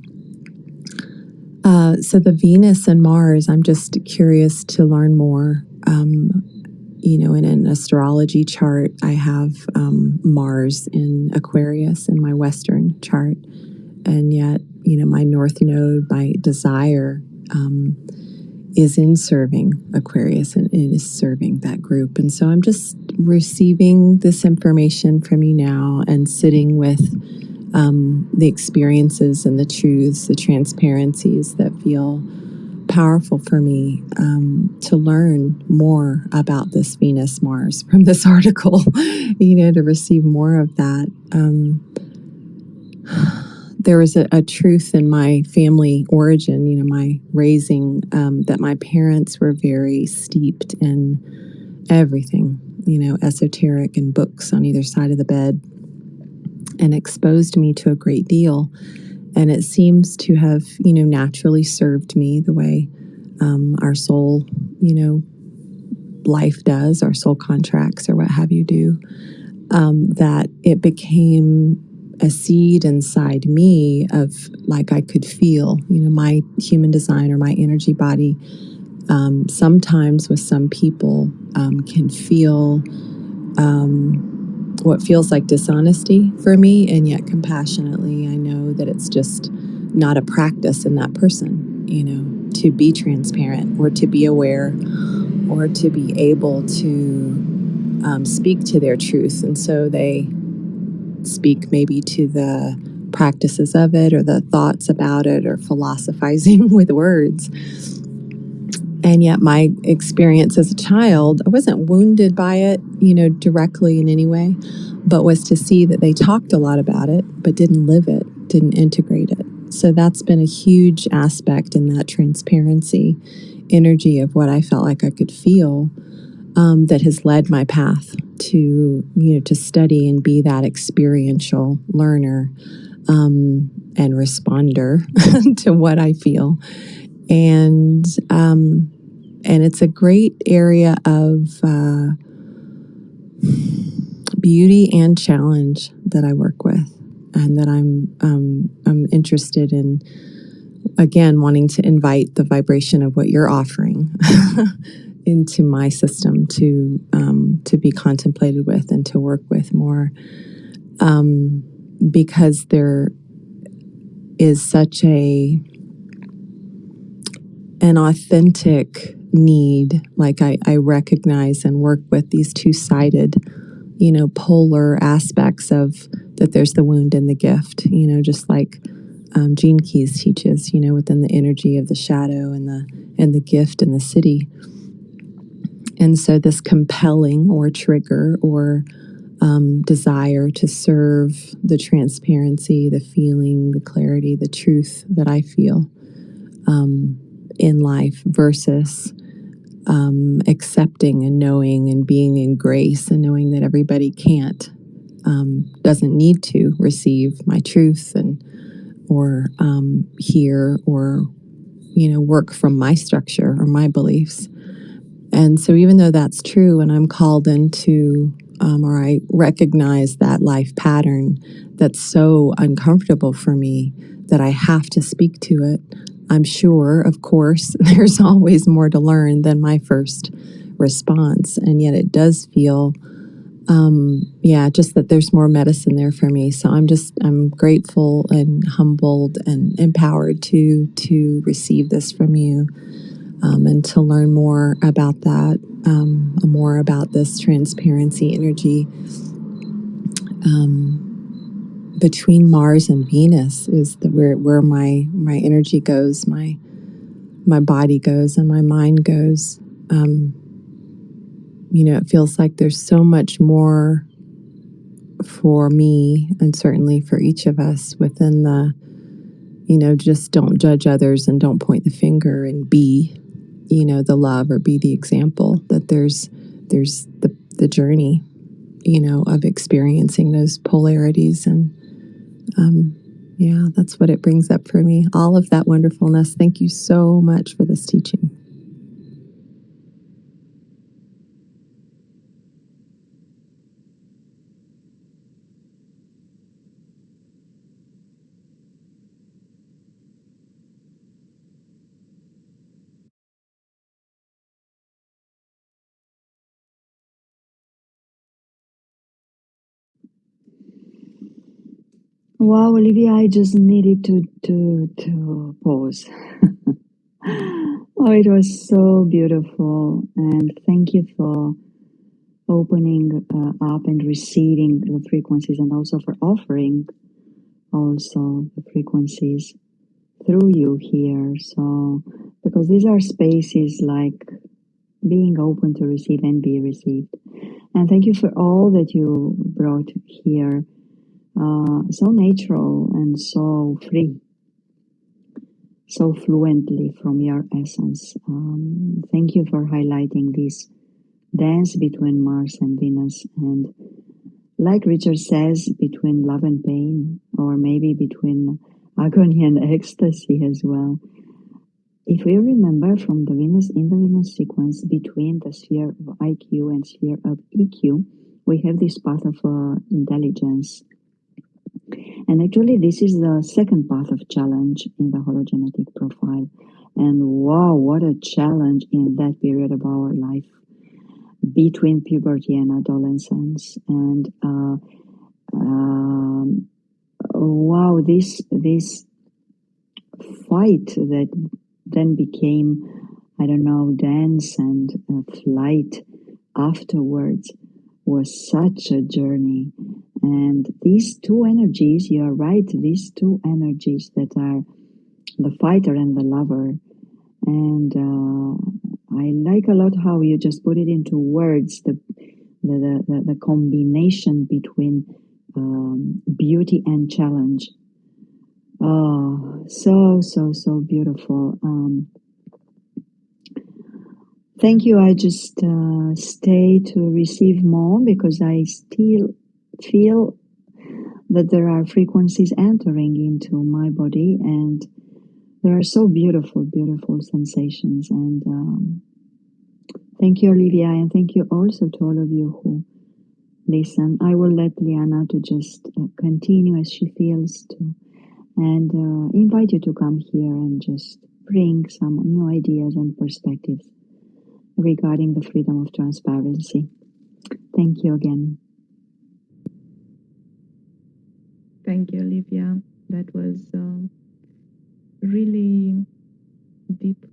So the Venus and Mars, I'm just curious to learn more. In an astrology chart, I have Mars in Aquarius in my Western chart. And yet, my North Node, my desire, is in serving Aquarius, and it is serving that group. And so I'm just receiving this information from you now and sitting with the experiences and the truths, the transparencies that feel powerful for me to learn more about this Venus Mars from this article, to receive more of that. There was a truth in my family origin, my raising, that my parents were very steeped in everything, esoteric and books on either side of the bed, and exposed me to a great deal. And it seems to have, naturally served me the way our soul, life does, our soul contracts or what have you do, that it became a seed inside me of like I could feel, my human design or my energy body. Sometimes with some people can feel what feels like dishonesty for me, and yet compassionately I know that it's just not a practice in that person, to be transparent or to be aware or to be able to speak to their truth. And so they speak maybe to the practices of it or the thoughts about it or philosophizing with words. And yet my experience as a child, I wasn't wounded by it, directly in any way, but was to see that they talked a lot about it, but didn't live it, didn't integrate it. So that's been a huge aspect in that transparency energy of what I felt like I could feel, that has led my path to, to study and be that experiential learner, and responder to what I feel. And it's a great area of beauty and challenge that I work with, and that I'm interested in, again, wanting to invite the vibration of what you're offering into my system to be contemplated with and to work with more, because there is such an authentic need. Like I recognize and work with these two-sided, polar aspects of that. There's the wound and the gift, just like Gene Keys teaches, within the energy of the shadow and the gift and the city. And so this compelling or trigger or desire to serve the transparency, the feeling, the clarity, the truth that I feel in life versus accepting and knowing and being in grace and knowing that everybody doesn't need to receive my truth or hear or, work from my structure or my beliefs. And so even though that's true and I'm called into, or I recognize that life pattern that's so uncomfortable for me that I have to speak to it, I'm sure, of course, there's always more to learn than my first response. And yet it does feel, just that there's more medicine there for me. So I'm grateful and humbled and empowered to receive this from you, and to learn more about that, more about this transparency energy. Between Mars and Venus is where my energy goes, my body goes, and my mind goes. It feels like there's so much more for me, and certainly for each of us within the, just don't judge others and don't point the finger and be, the love or be the example. That there's the journey, of experiencing those polarities. And that's what it brings up for me. All of that wonderfulness. Thank you so much for this teaching. Wow, Olivia, I just needed to pause. Oh, it was so beautiful, and thank you for opening up and receiving the frequencies, and also for offering also the frequencies. through you here. So, because these are spaces like being open to receive and be received. And thank you for all that you brought here. So natural and so free, so fluently from your essence. Thank you for highlighting this dance between Mars and Venus, and like Richard says, between love and pain, or maybe between agony and ecstasy as well. If we remember from the Venus in the Venus sequence, between the sphere of IQ and sphere of EQ, we have this path of intelligence. And actually, this is the second path of challenge in the hologenetic profile. And wow, what a challenge in that period of our life between puberty and adolescence. And wow, this fight that then became, I don't know, dance and flight afterwards was such a journey. And these two energies, you're right, these two energies that are the fighter and the lover. And I like a lot how you just put it into words, the combination between beauty and challenge. Oh, so beautiful. Thank you. I just stay to receive more because I still feel that there are frequencies entering into my body, and there are so beautiful, beautiful sensations. And thank you, Olivia, and thank you also to all of you who listen. I will let Liana to just continue as she feels to, and invite you to come here and just bring some new ideas and perspectives regarding the freedom of transparency. Thank you again. Thank you, Olivia. That was really deep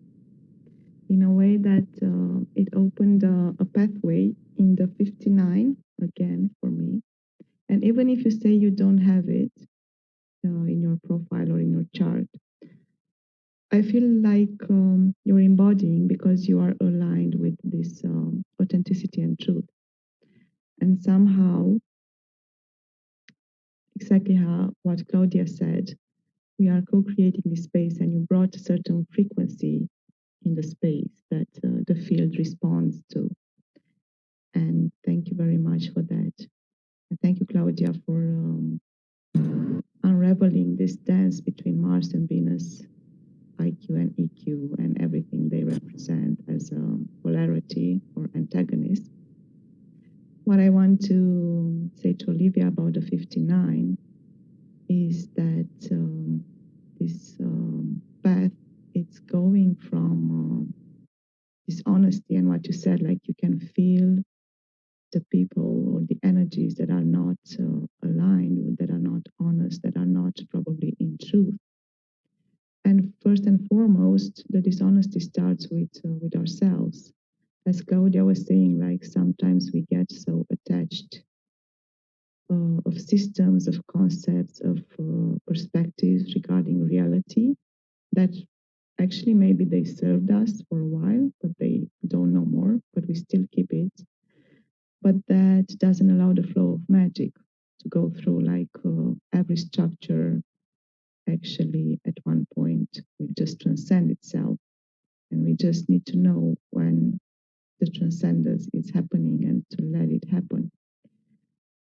in a way that it opened a pathway in the 59 again for me. And even if you say you don't have it in your profile or in your chart, I feel like you're embodying because you are aligned with this authenticity and truth. And somehow, exactly how what Claudia said, we are co-creating this space, and you brought a certain frequency in the space that the field responds to. And thank you very much for that. And thank you, Claudia, for unraveling this dance between Mars and Venus, IQ and EQ, and everything they represent as a polarity or antagonist. What I want to say to Olivia about the 59 is that this path, it's going from this honesty and what you said, like you can feel the people or the energies that are not aligned, that are not honest, that are not probably in truth. And first and foremost, the dishonesty starts with ourselves. As Claudia was saying, like sometimes we get so attached of systems, of concepts, of perspectives regarding reality that actually maybe they served us for a while, but they don't know more, but we still keep it. But that doesn't allow the flow of magic to go through, like every structure actually at one point will just transcend itself. And we just need to know when the transcendence is happening and to let it happen.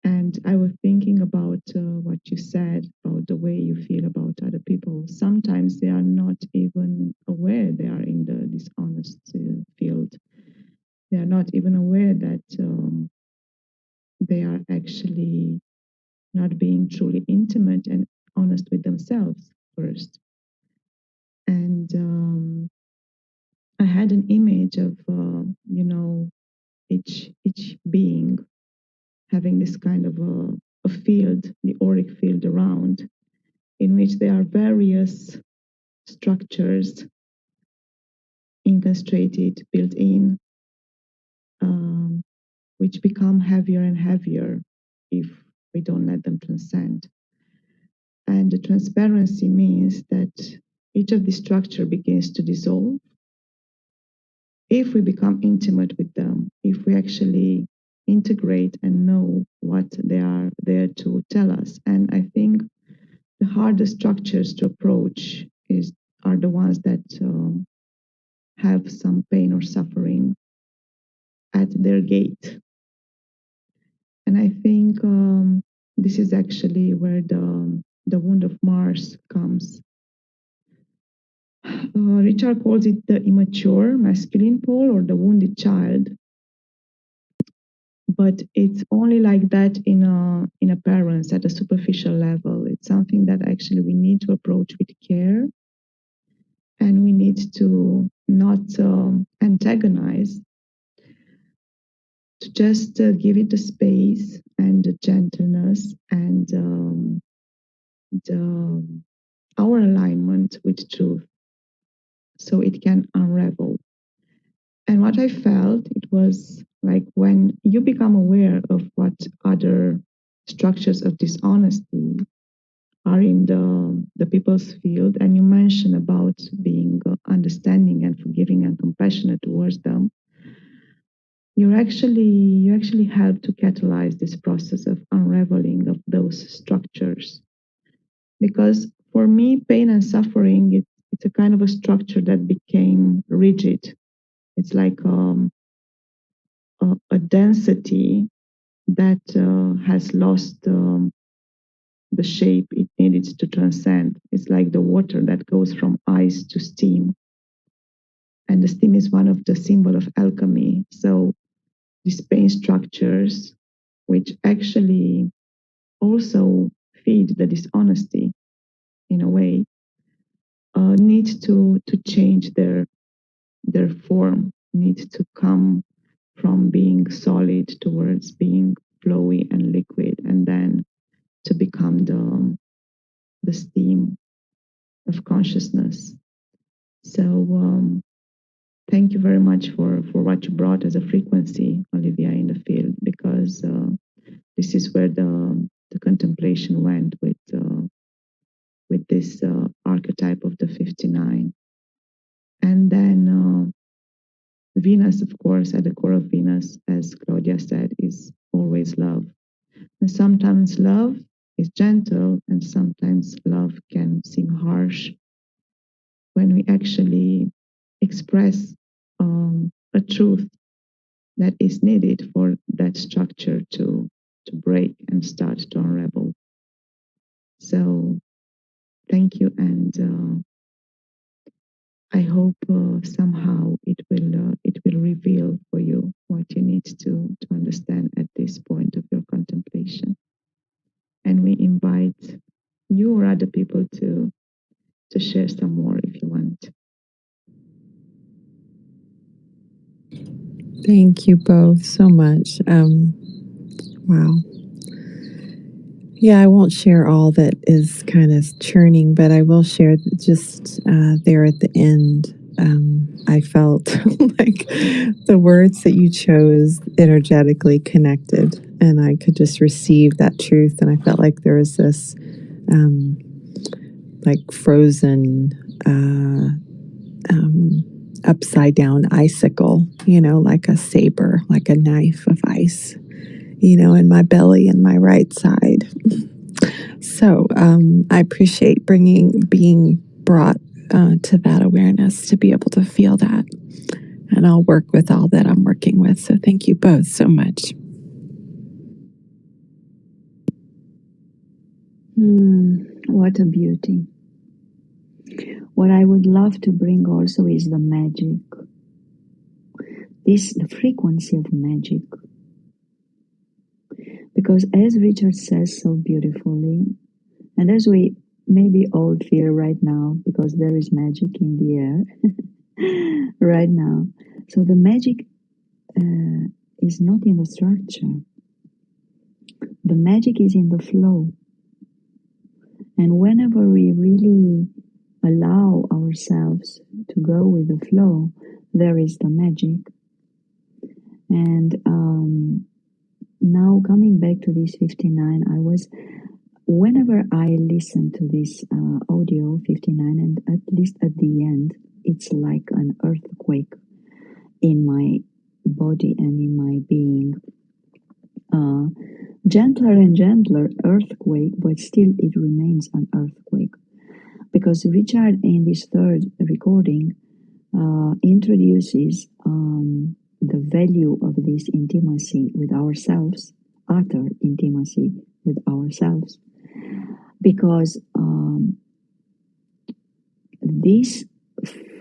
And I was thinking about what you said about the way you feel about other people. Sometimes they are not even aware they are in the dishonest field. They are not even aware that they are actually not being truly intimate and honest with themselves first. And I had an image of, each being having this kind of a field, the auric field around, in which there are various structures incastrated, built in, which become heavier and heavier if we don't let them transcend. And the transparency means that each of the structure begins to dissolve if we become intimate with them, if we actually integrate and know what they are there to tell us. And I think the hardest structures to approach are the ones that have some pain or suffering at their gate. And I think this is actually where the wound of Mars comes. Richard calls it the immature masculine pole or the wounded child, but it's only like that in appearance at a superficial level. It's something that actually we need to approach with care, and we need to not antagonize, to just give it the space and the gentleness and our alignment with truth, so it can unravel. And what I felt, it was like when you become aware of what other structures of dishonesty are in the people's field, and you mention about being understanding and forgiving and compassionate towards them, you actually help to catalyze this process of unraveling of those structures. Because for me, pain and suffering, it's a kind of a structure that became rigid. It's like a density that has lost the shape it needed to transcend. It's like the water that goes from ice to steam. And the steam is one of the symbol of alchemy. So these pain structures, which actually also feed the dishonesty in a way, need to change their form, need to come from being solid towards being flowy and liquid, and then to become the steam of consciousness. So thank you very much for what you brought as a frequency, Olivia, in the field, because this is where the contemplation went with this archetype of the 59. And then Venus, of course, at the core of Venus, as Claudia said, is always love. And sometimes love is gentle, and sometimes love can seem harsh when we actually express a truth that is needed for that structure to break and start to unravel. So thank you, and I hope somehow it will reveal for you what you need to understand at this point of your contemplation. And we invite you or other people to share some more if you want. Thank you both so much. Wow. Yeah, I won't share all that is kind of churning, but I will share just there at the end. I felt like the words that you chose energetically connected, and I could just receive that truth. And I felt like there was this like frozen, upside down icicle, like a saber, like a knife of ice, in my belly and my right side. So I appreciate being brought to that awareness to be able to feel that. And I'll work with all that I'm working with. So thank you both so much. What a beauty. What I would love to bring also is the magic. The frequency of magic. Because as Richard says so beautifully, and as we maybe all feel right now, because there is magic in the air right now. So the magic is not in the structure. The magic is in the flow. And whenever we really allow ourselves to go with the flow, there is the magic. And now coming back to this 59, whenever I listen to this audio 59, and at least at the end, it's like an earthquake in my body and in my being. Gentler and gentler earthquake, but still it remains an earthquake. Because Richard, in this third recording, introduces the value of this intimacy with ourselves, utter intimacy with ourselves, because this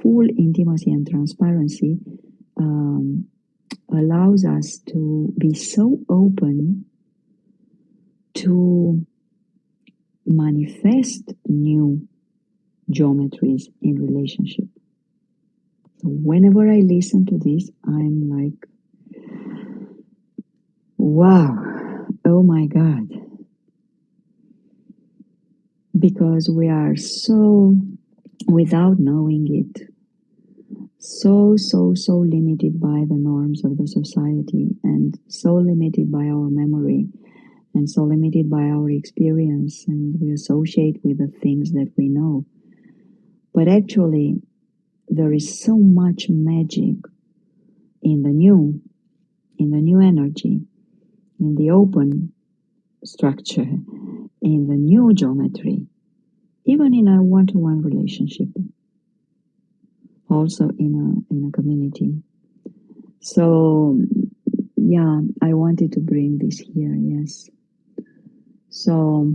full intimacy and transparency allows us to be so open to manifest new geometries in relationship. So whenever I listen to this, I'm like, wow, oh my God. Because we are so, without knowing it, so limited by the norms of the society, and so limited by our memory, and so limited by our experience, and we associate with the things that we know. But actually, there is so much magic in the new energy, in the open structure, in the new geometry, even in a one-to-one relationship, also in a community. So yeah, I wanted to bring this here, yes. So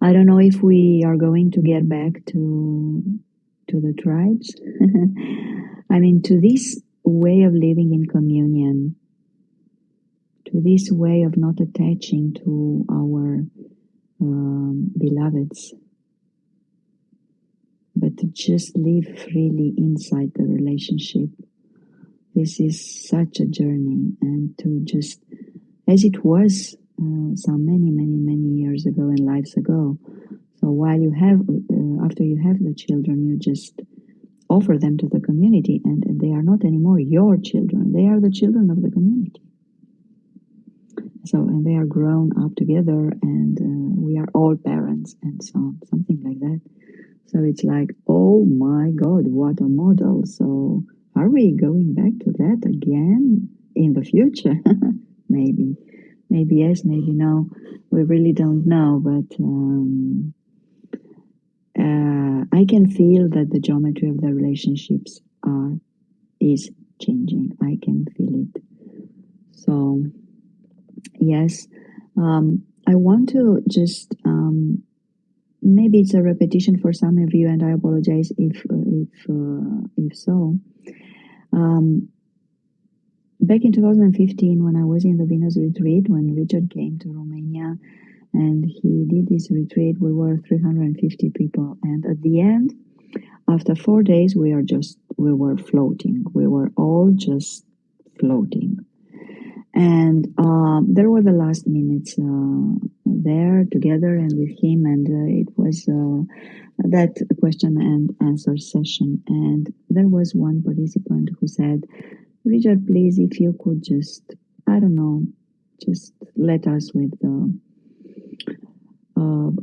I don't know if we are going to get back to the tribes. I mean, to this way of living in communion, to this way of not attaching to our beloveds, but to just live freely inside the relationship. This is such a journey, and to just, as it was some many years ago and lives ago. So while you have, after you have the children, you just offer them to the community, and they are not anymore your children. They are the children of the community. So, and they are grown up together, and we are all parents, and so on, something like that. So it's like, oh my God, what a model. So are we going back to that again in the future? Maybe yes, maybe no. We really don't know, but I can feel that the geometry of the relationships is changing. I can feel it. So yes, I want to just maybe it's a repetition for some of you, and I apologize if so. Back in 2015, when I was in the Venus retreat, when Richard came to Romania and he did this retreat, we were 350 people, and at the end, after 4 days, we were floating. We were all just floating. And there were the last minutes there together and with him, and it was that question and answer session. And there was one participant who said, Richard, please, if you could just, I don't know, just let us with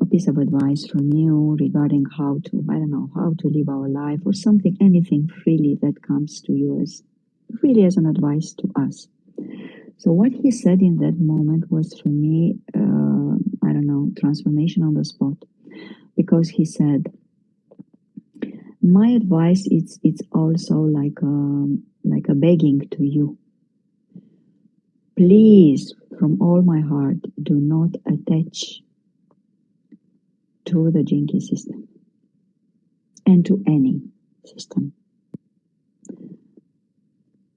a piece of advice from you regarding how to, I don't know, how to live our life or something, anything freely that comes to you as really as an advice to us. So what he said in that moment was for me, I don't know, transformation on the spot, because he said, my advice it's also like a begging to you. Please, from all my heart, do not attach to the Jinki system and to any system.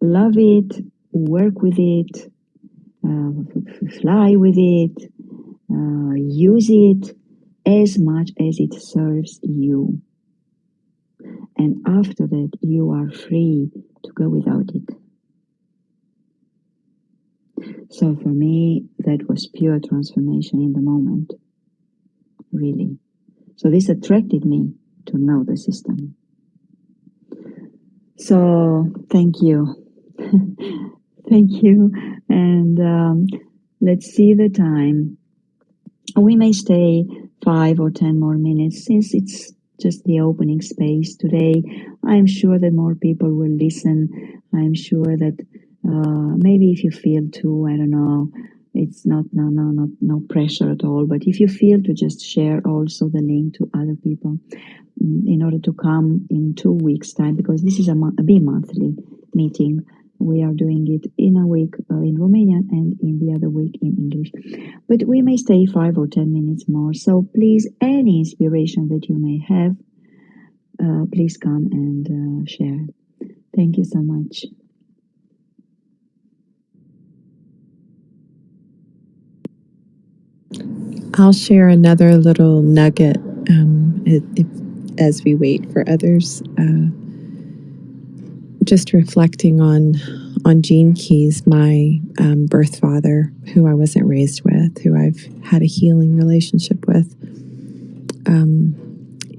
Love it, work with it, fly with it, use it as much as it serves you. And after that, you are free to go without it. So for me, that was pure transformation in the moment, really. So this attracted me to know the system. So thank you. Thank you. And let's see the time. We may stay 5 or 10 more minutes since it's just the opening space today. I'm sure that more people will listen. I'm sure that maybe if you feel to, I don't know, it's no pressure at all. But if you feel to just share also the link to other people in order to come in 2 weeks' time, because this is a bi-monthly meeting. We are doing it in a week in Romanian and in the other week in English. But we may stay 5 or 10 minutes more. So please, any inspiration that you may have, please come and share. Thank you so much. I'll share another little nugget as we wait for others. Just reflecting on Gene Keys, my birth father, who I wasn't raised with, who I've had a healing relationship with,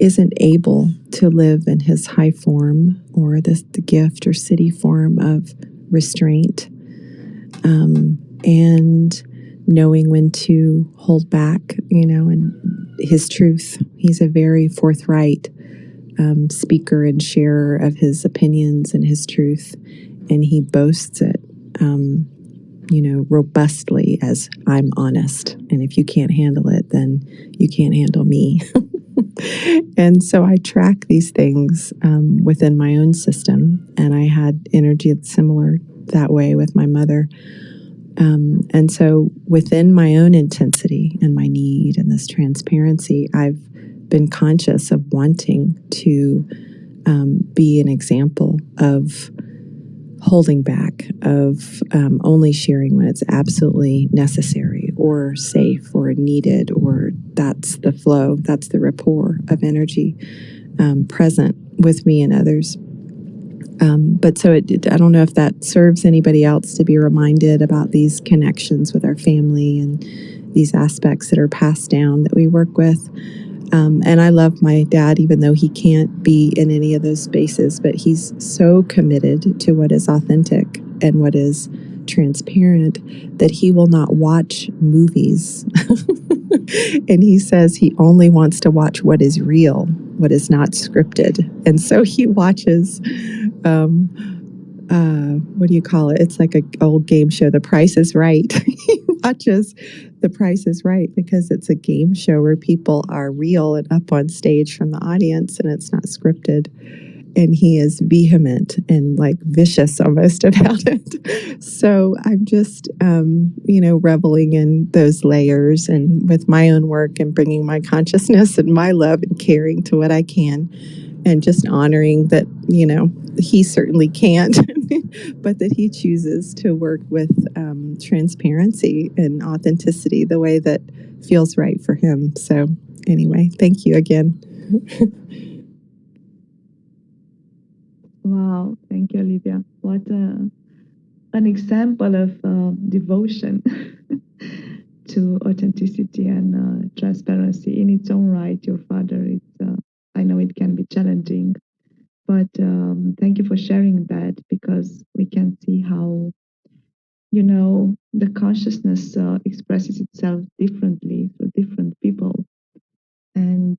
isn't able to live in his high form or the gift or city form of restraint, and knowing when to hold back, and his truth. He's a very forthright speaker and sharer of his opinions and his truth, and he boasts it, robustly as I'm honest. And if you can't handle it, then you can't handle me. And so I track these things within my own system, and I had energy similar that way with my mother. And so within my own intensity and my need and this transparency, I've been conscious of wanting to be an example of holding back, of only sharing when it's absolutely necessary or safe or needed, or that's the flow, that's the rapport of energy present with me and others. But so I don't know if that serves anybody else to be reminded about these connections with our family and these aspects that are passed down that we work with. And I love my dad, even though he can't be in any of those spaces, but he's so committed to what is authentic and what is transparent that he will not watch movies. And he says he only wants to watch what is real, what is not scripted. And so he watches, what do you call it? It's like an old game show, The Price is Right. He watches The Price is Right because it's a game show where people are real and up on stage from the audience and it's not scripted. And he is vehement and like vicious almost about it. So I'm just, reveling in those layers and with my own work and bringing my consciousness and my love and caring to what I can, and just honoring that, he certainly can't, but that he chooses to work with transparency and authenticity the way that feels right for him. So anyway, thank you again. Wow, thank you, Olivia. What an example of devotion to authenticity and transparency in its own right. Your father, I know it can be challenging, but thank you for sharing that, because we can see how, the consciousness expresses itself differently for different people. And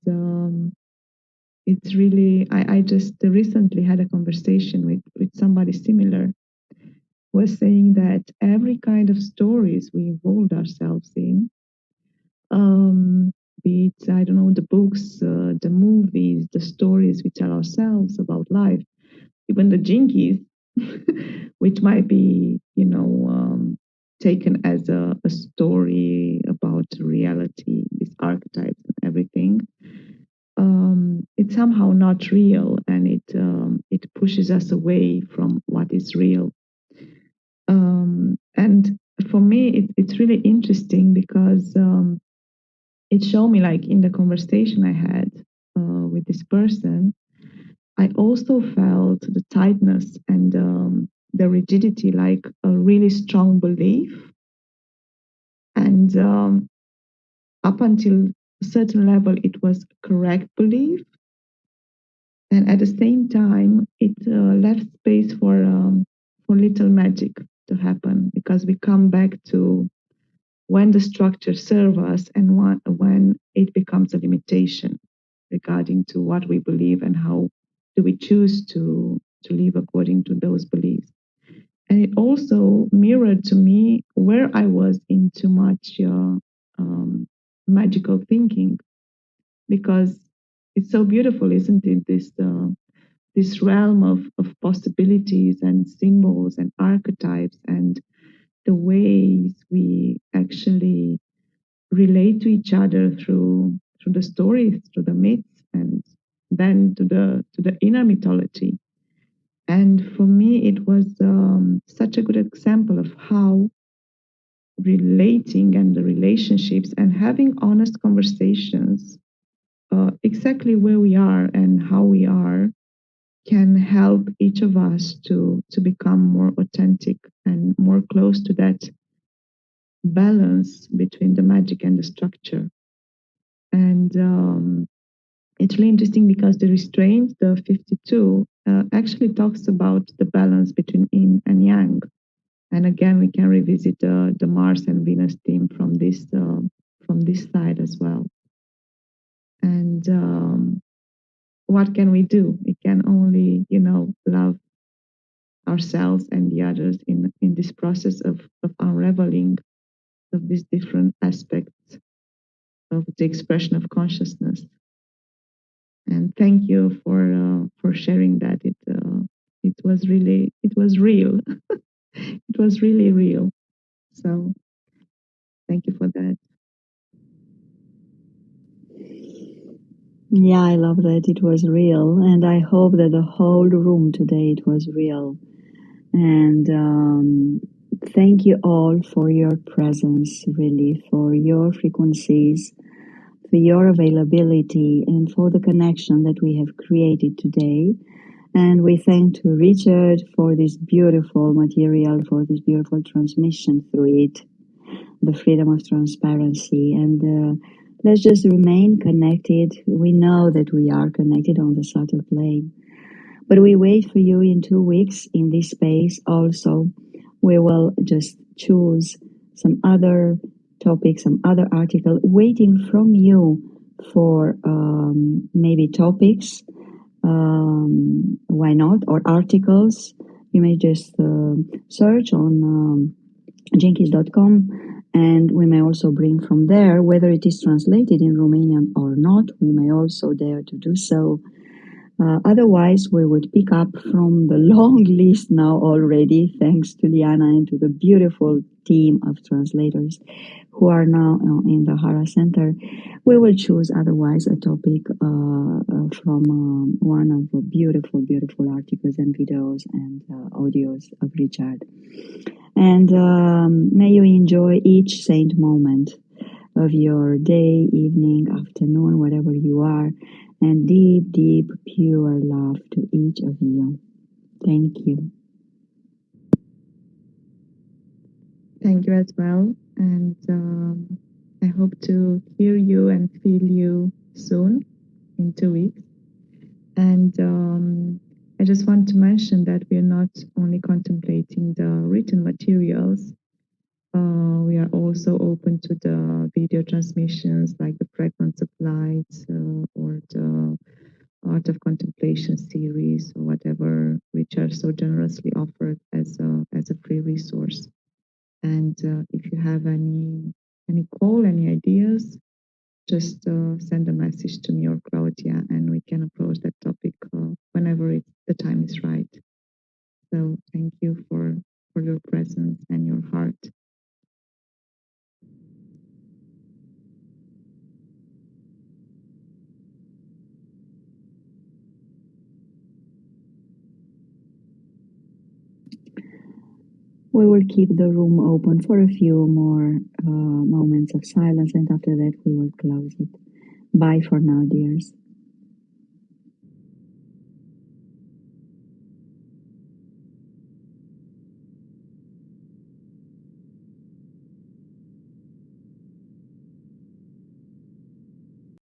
it's really, I just recently had a conversation with somebody similar, was saying that every kind of stories we involved ourselves in, be it, I don't know, the books, the movies, the stories we tell ourselves about life, even the jinkies, which might be, taken as a story about reality, these archetypes and everything. It's somehow not real, and it pushes us away from what is real. And for me, it's really interesting because it showed me, like in the conversation I had with this person, I also felt the tightness and the rigidity, like a really strong belief. And up until a certain level, it was correct belief. And at the same time, it left space for little magic to happen, because we come back to when the structures serve us and when it becomes a limitation regarding to what we believe and how do we choose to live according to those beliefs. And it also mirrored to me where I was in too much magical thinking, because it's so beautiful, isn't it? This realm of possibilities and symbols and archetypes and the ways we actually relate to each other through the stories, through the myths, and then to the inner mythology. And for me, it was such a good example of how relating and the relationships and having honest conversations exactly where we are and how we are can help each of us to become more authentic and more close to that balance between the magic and the structure. And it's really interesting because the restraint, the 52, actually talks about the balance between yin and yang. And again, we can revisit the Mars and Venus theme from this side as well. And what can we do? We can only, love ourselves and the others in this process of unraveling of these different aspects of the expression of consciousness. And thank you for sharing that. It was real. It was really real. So thank you for that. Yeah, I love that it was real, and I hope that the whole room today it was real. And thank you all for your presence, really, for your frequencies, for your availability, and for the connection that we have created today. And we thank to Richard for this beautiful material, for this beautiful transmission through it, the freedom of transparency. And let's just remain connected. We know that we are connected on the subtle plane. But we wait for you in 2 weeks in this space. Also, we will just choose some other topic, some other article, waiting from you for maybe topics. Why not? Or articles. You may just search on jinkies.com, and we may also bring from there, whether it is translated in Romanian or not. We may also dare to do so. Otherwise, we would pick up from the long list now already, thanks to Liana and to the beautiful team of translators who are now in the HarRa Center. We will choose otherwise a topic from one of the beautiful, beautiful articles and videos and audios of Richard. And may you enjoy each saint moment of your day, evening, afternoon, whatever you are, and deep, deep, pure love to each of you. Thank you. Thank you as well. And I hope to hear you and feel you soon, in 2 weeks. And I just want to mention that we are not only contemplating the written materials, we are also open to the video transmissions like the Fragments of Light or the Art of Contemplation series, or whatever Richard so generously offered as a free resource. And if you have any call, any ideas, just send a message to me or Claudia, and we can approach that topic whenever the time is right. So thank you for your presence and your heart. We will keep the room open for a few more moments of silence, and after that we will close it. Bye for now, dears.